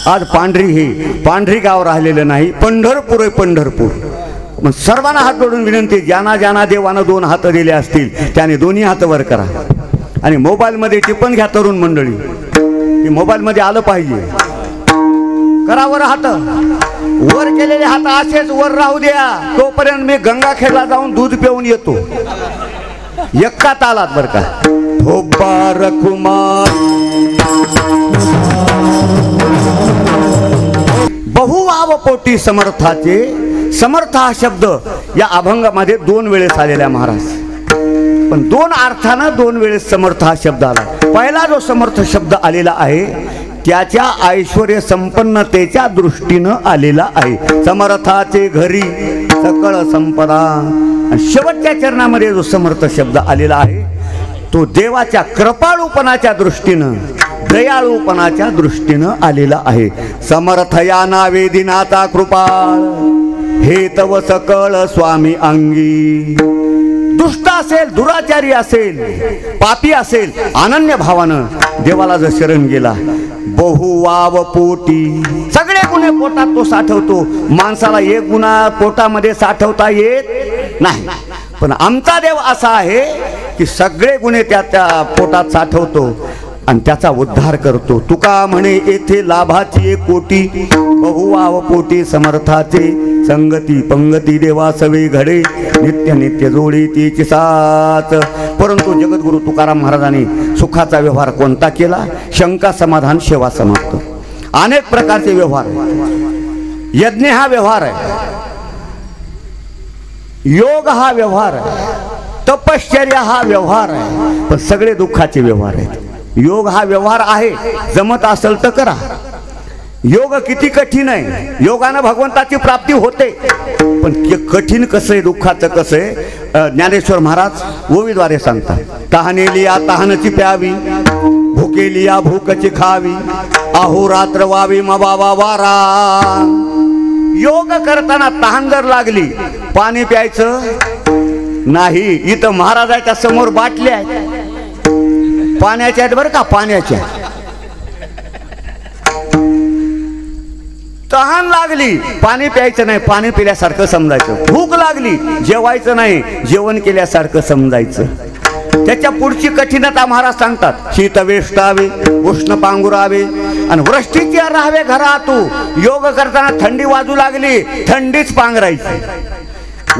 आज पांढरी गाव राहिलेलं नाही. पंढरपूर आहे पंढरपूर. मग सर्वांना हात जोडून विनंती, ज्यांना देवानं 2 हात दिले असतील त्याने दोन्ही हात वर करा. आणि मोबाईलमध्ये टिपण घ्या तरुण मंडळी, की मोबाईलमध्ये आलं पाहिजे. करा वर हात. वर केलेले हात असेच वर राहू द्या तोपर्यंत मी गंगाखेडला जाऊन दूध पिऊन येतो. एक्का तालात बर का. थोबार कुमार बहुवाव पोटी समर्थाचे. समर्थ हा शब्द या अभंगामध्ये 2 वेळेस आलेला महाराज. पण 2 अर्थानं 2 वेळेस समर्थ हा शब्द आला. पहिला जो समर्थ शब्द आलेला आहे त्याच्या ऐश्वर्य संपन्नतेच्या दृष्टीनं आलेला आहे. समर्थाचे घरी सकळ संपदा. आणि शेवटच्या चरणामध्ये जो समर्थ शब्द आलेला आहे तो देवाच्या कृपाळूपणाच्या दृष्टीनं, दयाळूपणाच्या दृष्टीनं आलेला आहे. समर्थ या नावे दिनाता कृपाळ, हे तव सकळ स्वामी अंगी. दुष्ट असेल, दुराचारी असेल, पापी असेल, अनन्य भावानं देवाला जर शरण गेला, बहुवाव पोटी सगळे गुन्हे पोटात तो साठवतो. माणसाला एक गुन्हा पोटामध्ये साठवता येत नाही. पण आमचा देव असा आहे की सगळे गुन्हे त्या पोटात साठवतो आणि त्याचा उद्धार करतो. तुका म्हणे येथे लाभाची कोटी, बहुवाव पोटी समर्थाचे. संगती पंगती देवा सवे घडे, नित्य नित्य जोडी तीची साथ. परंतु जगद्गुरु तुकाराम महाराजांनी सुखाचा व्यवहार कोणता केला? शंका समाधान सेवा समाप्त. अनेक प्रकारचे व्यवहार. यज्ञ हा व्यवहार आहे, योग हा व्यवहार आहे, तपश्चर्या हा व्यवहार आहे. पण सगळे दुःखाचे व्यवहार आहेत. योग हा व्यवहार आहे, जमत असेल तर करा. योग किती कठीण आहे. योगानं भगवंताची प्राप्ती होते, पण कठीण कसं आहे, दुःखाचं कसं आहे. ज्ञानेश्वर महाराज ओवीद्वारे सांगतात, तहानेली या तहानची प्यावी, भुकेली या भूकची खावी, अहोरात्र वावी मबावा वारा. योग करताना तहान जर लागली, पाणी प्यायचं नाही, इथं महाराजाच्या समोर बाटल्या आहेत, पाण्याच्या आहेत बरं का, पाण्याच्या. तहान लागली, पाणी प्यायचं नाही, पाणी पिल्यासारखं समजायचं. भूक लागली, जेवायचं नाही, जेवण केल्यासारखं समजायचं. त्याच्या पुढची कठीणता महाराज सांगतात. शीत वेष्टावे, उष्ण पांघुरावे आणि वृष्टीची राहावे घरातू. योग करताना थंडी वाजू लागली, थंडीच पांघरायची.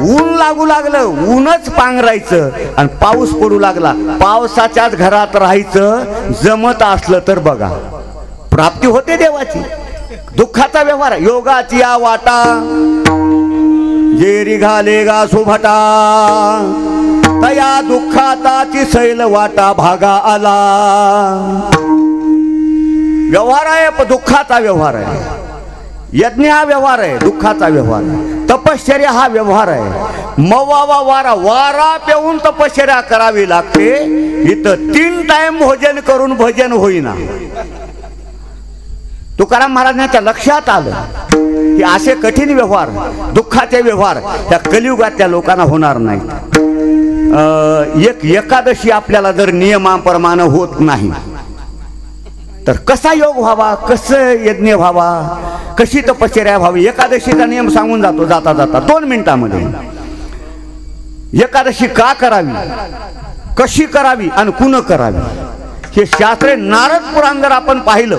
ऊन लागू लागलं, ऊनच पांघरायचं. आणि पाऊस पडू लागला, पावसाच्याच घरात राहायचं. जमत असलं तर बघा, प्राप्ती होते देवाची. दुःखाचा व्यवहार, योगाची या वाटा जेरी घालेगा सुभटा, तया दुःखाताची सैल वाटा भागा आला. व्यवहार आहे, पण दुःखाचा व्यवहार आहे. यज्ञ हा व्यवहार आहे, दुःखाचा व्यवहार आहे. तपश्चर्या हा व्यवहार आहे. मवावा वारा, वारा पेऊन तपश्चर्या करावी लागते. इथं 3 टाइम भोजन करून भजन होईना. तुकाराम महाराजांच्या लक्षात आलं की असे कठीण व्यवहार, दुःखाचे व्यवहार त्या कलियुगातल्या लोकांना होणार नाही. एक एकादशी आपल्याला जर नियमाप्रमाणे होत नाही तर कसा योग व्हावा, कसं यज्ञ व्हावा, कशी तपश्चर्या व्हावी. एकादशीचा नियम सांगून जातो जाता जाता 2 मिनिटांमध्ये. एकादशी का करावी, कशी करावी आणि कुण करावी हे शास्त्रे. नारद पुराण जर आपण पाहिलं,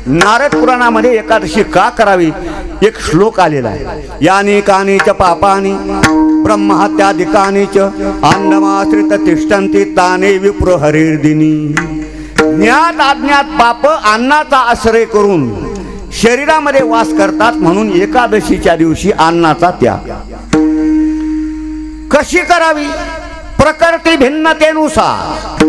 नारद पुराणामध्ये एकादशी का करावी एक श्लोक आलेला आहे. यानी कानीच पापानी ब्रह्महत्यादिकानीच अन्नमाश्रित तिष्ठन्ति ताने विप्र हरिर्दिनी. ज्ञात अज्ञात पाप अन्नाचा आश्रय करून शरीरामध्ये वास करतात, म्हणून एकादशीच्या दिवशी अन्नाचा त्याग. कशी करावी, प्रकृती भिन्नतेनुसार.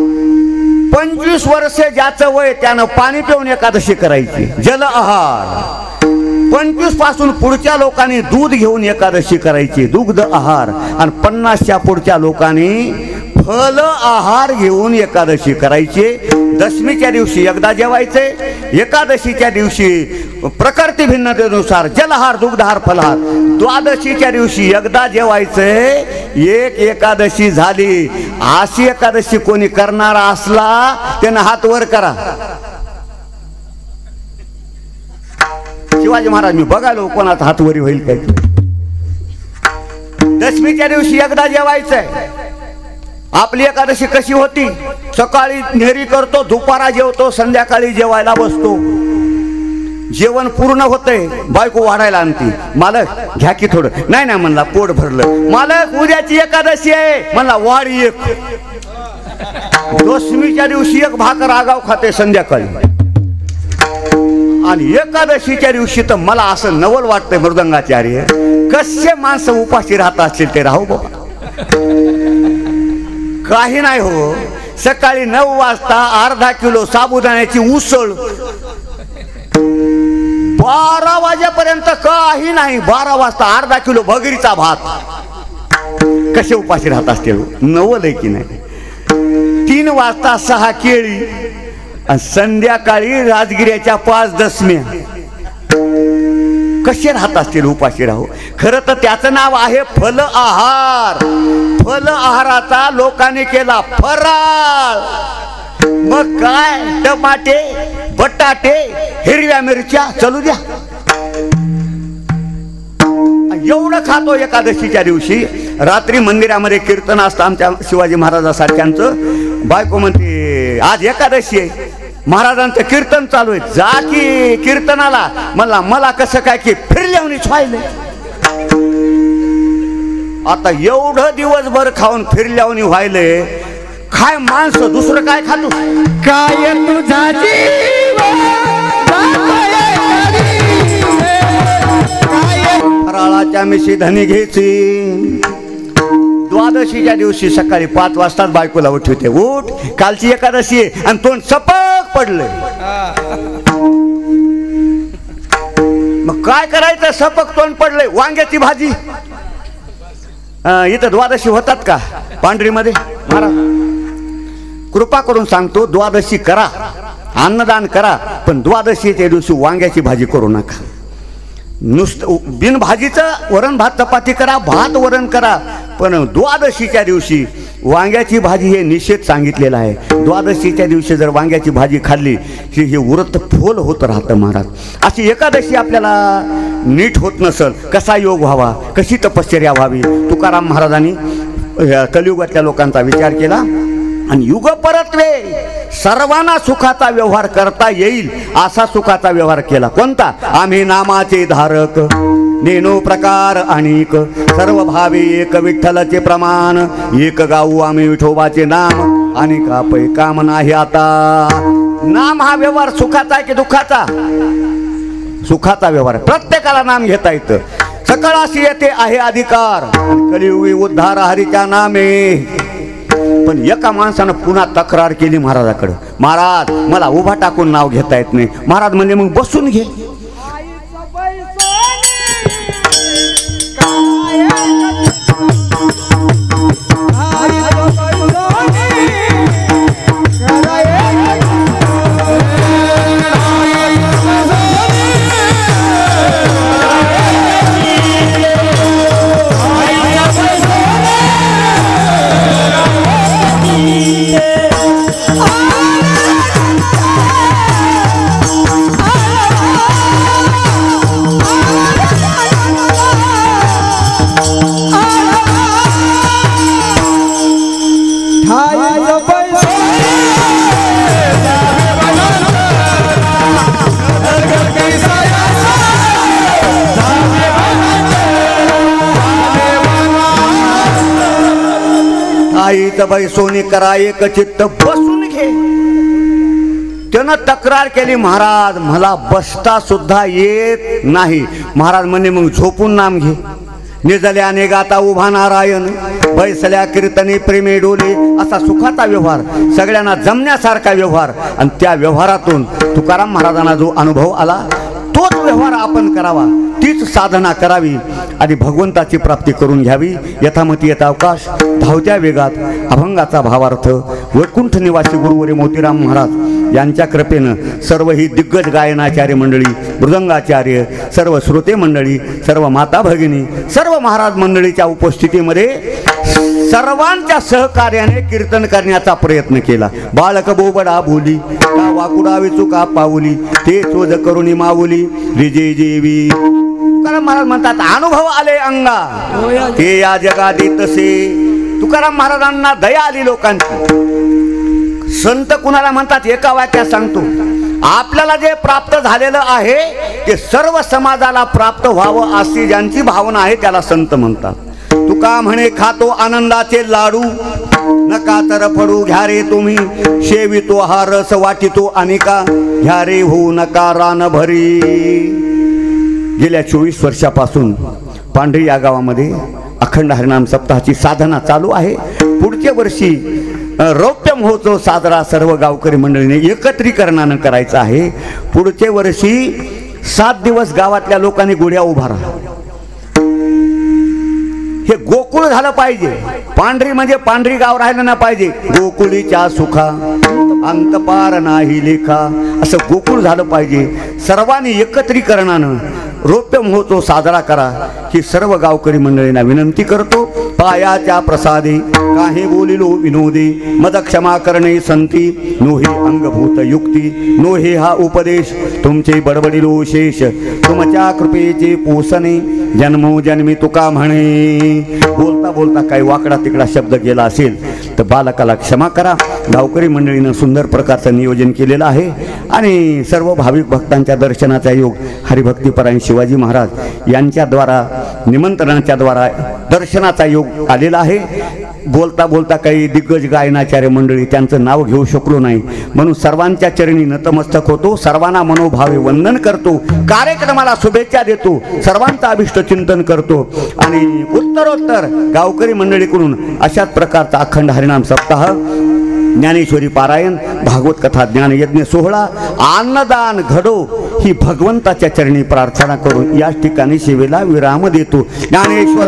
25 वर्षे ज्याचं वय त्यानं पाणी पिऊन एकादशी करायची, जल आहार. 25 पासून पुढच्या लोकांनी दूध घेऊन एकादशी करायची, दुग्ध आहार. आणि 50च्या पुढच्या लोकांनी फल आहार घेऊन एकादशी करायची. दशमीच्या दिवशी एकदा जेवायचे, एकादशीच्या दिवशी प्रकृती भिन्नतेनुसार जलहार, दुग्धहार, फलहार. द्वादशीच्या दिवशी एकदा जेवायचे. एक एकादशी झाली. अशी एकादशी कोणी करणारा असला त्यानं हात वर करा. शिवाजी महाराज मी बघायलो कोणाचा हात वरी होईल काय. दशमीच्या दिवशी एकदा जेवायचंय. आपली एकादशी कशी होती, सकाळी नेहरी करतो, दुपारा जेवतो, संध्याकाळी जेवायला बसतो. जेवण पूर्ण होतंय, बायको वाढायला आणती. मालक घ्या की थोडं. नाही नाही म्हणला, पोट भरलं. मालक उद्याची एकादशी आहे म्हणला, वाढ एक. दशमीच्या दिवशी एक भाकर आगाव खाते संध्याकाळी. आणि एकादशीच्या दिवशी तर मला असं नवल वाटतंय मृदंगाचार्य, कसे माणसं उपाशी राहत असतील ते राहू बाबा. काही नाही हो, सकाळी 9 वाजता अर्धा किलो साबुदाण्याची उसळ, 12 वाजेपर्यंत काही नाही, 12 वाजता अर्धा किलो भगरीचा भात. कसे उपाशी राहत असतील, नवल आहे की नाही. 3 वाजता 6 केळी आणि संध्याकाळी राजगिऱ्याच्या 5 दशम्या. कसे राहत असतील उपाशी राहू. खरं तर त्याचं नाव आहे फल आहार. फल आहाराचा लोकांनी केला फराळ. मग काय, टमाटे, बटाटे, हिरव्या मिरच्या चालू द्या, एवढं खातो एकादशीच्या दिवशी. रात्री मंदिरामध्ये कीर्तन असतं आमच्या शिवाजी महाराजासारख्यांचं. बायको म्हणते आज एकादशी आहे, महाराजांचं कीर्तन चालू आहे, जा की कीर्तनाला. मला कसं काय की फिरल्यावनीच व्हायलंय. आता एवढं दिवसभर खाऊन फिरल्यावनी व्हायलंय. काय माणसं दुसरं काय खातो काय तुझा जीव फराळाच्या मिशी धनी घ्यायची. द्वादशीच्या दिवशी सकाळी 5 वाजताच बायकोला उठवते, उठ कालची एकादशी आहे आणि तोंड सपक पडलंय. मग काय करायचं, सपक तोंड पडलंय, वांग्याची भाजी. इथं द्वादशी होतात का पांढरीमध्ये? महाराज कृपा करून सांगतो, द्वादशी करा, अन्नदान करा, पण द्वादशीच्या दिवशी वांग्याची भाजी करू नका. नुसतं बिन भाजीचं वरण भात चपाती करा, भात वरण करा, पण द्वादशीच्या दिवशी वांग्याची भाजी हे निषेध सांगितलेला आहे. द्वादशीच्या दिवशी जर वांग्याची भाजी खाल्ली की हे व्रत फोल होत राहतं महाराज. अशी एकादशी आपल्याला नीट होत नसल, कसा योग व्हावा, कशी तपश्चर्या व्हावी, तुकाराम महाराजांनी कलियुगातल्या लोकांचा विचार केला आणि युग परत्वे सर्वांना सुखाचा व्यवहार करता येईल असा सुखाचा व्यवहार केला. कोणता? आम्ही नामाचे धारक नेनो प्रकार अनेक सर्व भावी एक विठ्ठलाचे प्रमाण एक गाऊ आम्ही विठोबाचे नाम अनेका पै काम नाही आता. नाम हा व्यवहार सुखाचा आहे की दुःखाचा? सुखाचा व्यवहार. प्रत्येकाला नाम घेता येतं, सकळाशी येते आहे अधिकार. कलियुगी उद्धार हरीच्या नामे. पण एका माणसानं पुन्हा तक्रार केली महाराजाकडे, महाराज मला उभा टाकून नाव घेता येत नाही. महाराज म्हणजे मग बसून घे. आईच बाई सोनी करा एक चित्त बसून घे. त्यानं तक्रार केली, महाराज मला बसता सुद्धा येत नाही. महाराज म्हणे मग झोपून नाम घे. निजल्याने गाता उभा नारायण बैसल्या कीर्तने प्रेमे डोले असा सुखाचा व्यवहार, सगळ्यांना जमण्यासारखा व्यवहार. आणि त्या व्यवहारातून तुकाराम महाराजांना जो अनुभव आला तोच व्यवहार आपण करावा, तीच साधना करावी आणि भगवंताची प्राप्ती करून घ्यावी. यथामती यथा अवकाश धावत्या वेगात अभंगाचा भावार्थ वैकुंठ निवासी गुरुवरे मोतीराम महाराज यांच्या कृपेनं सर्व ही दिग्गज गायनाचार्य मंडळी, मृदंगाचार्य, सर्व श्रोते मंडळी, सर्व माता भगिनी, सर्व महाराज मंडळीच्या उपस्थितीमध्ये सर्वांच्या सहकार्याने कीर्तन करण्याचा प्रयत्न केला. बाळक बोबडा बोली का वाकुडा विचुका पाऊली ते चोज करुणी माऊली विजय जेवी. तुकाराम महाराज म्हणतात अनुभव आले अंगा ते या जगादी तसे. तुकाराम महाराजांना दया आली लोकांची. संत कुणाला म्हणतात एका वाक्यात सांगतो, आपल्याला जे प्राप्त झालेलं आहे ते सर्व समाजाला प्राप्त व्हावं अशी ज्यांची भावना आहे त्याला संत म्हणतात. तुका म्हणे खातो आनंदाचे लाडू नका तर फडू घ्या रे तुम्ही शेवितो हा रस वाटितो अनेका घ्या रे होऊ नका रान भरी. गेल्या 24 वर्षापासून पांढरी या गावामध्ये अखंड हरिनाम सप्ताहाची साधना चालू आहे. पुढच्या वर्षी रौप्य महोत्सव साजरा सर्व गावकरी मंडळीने एकत्रीकरणानं करायचा आहे. पुढच्या वर्षी 7 दिवस गावातल्या लोकांनी गुढ्या उभारा. हे गोकुळ झालं पाहिजे. पांढरी म्हणजे पांढरी गाव राहिलं ना पाहिजे. गोकुळीच्या सुखा अंतपार नाही लेखा असं गोकुळ झालं पाहिजे. सर्वांनी एकत्रीकरणानं रौप्य महोत्सव साजरा करा ही सर्व गावकरी मंडळींना विनंती करतो. पायाच्या प्रसादे काही बोलिलो विनोदी मद क्षमा करणे संती नोहे अंगभूत युक्ती नोहे हा उपदेश तुमचे बडबडिलो शेष तुमच्या कृपेचे पोसणे जन्मोजन्मी तुका म्हणे. बोलता बोलता काही वाकडा तिकडा शब्द गेला असेल तर बालकाला क्षमा करा. गावकरी मंडळीनं सुंदर प्रकारचं नियोजन केलेलं आहे आणि सर्व भाविक भक्तांच्या दर्शनाचा योग हरिभक्तीपरायण शिवाजी महाराज यांच्याद्वारा निमंत्रणाच्याद्वारा दर्शनाचा योग आलेला आहे. बोलता बोलता काही दिग्गज गायनाचार्य मंडळी त्यांचं नाव घेऊ शकलो नाही म्हणून सर्वांच्या चरणी नतमस्तक होतो. सर्वांना मनोभावे वंदन करतो. कार्यक्रमाला शुभेच्छा देतो. सर्वांचं अभिष्ट चिंतन करतो आणि उत्तरोत्तर गावकरी मंडळीकडून अशाच प्रकारचा अखंड हरिनाम सप्ताह, ज्ञानेश्वरी पारायण, भागवत कथा, ज्ञानयज्ञ सोहळा, अन्नदान घडो ही भगवंताच्या चरणी प्रार्थना करून या ठिकाणी सेवेला विराम देतो. ज्ञानेश्वर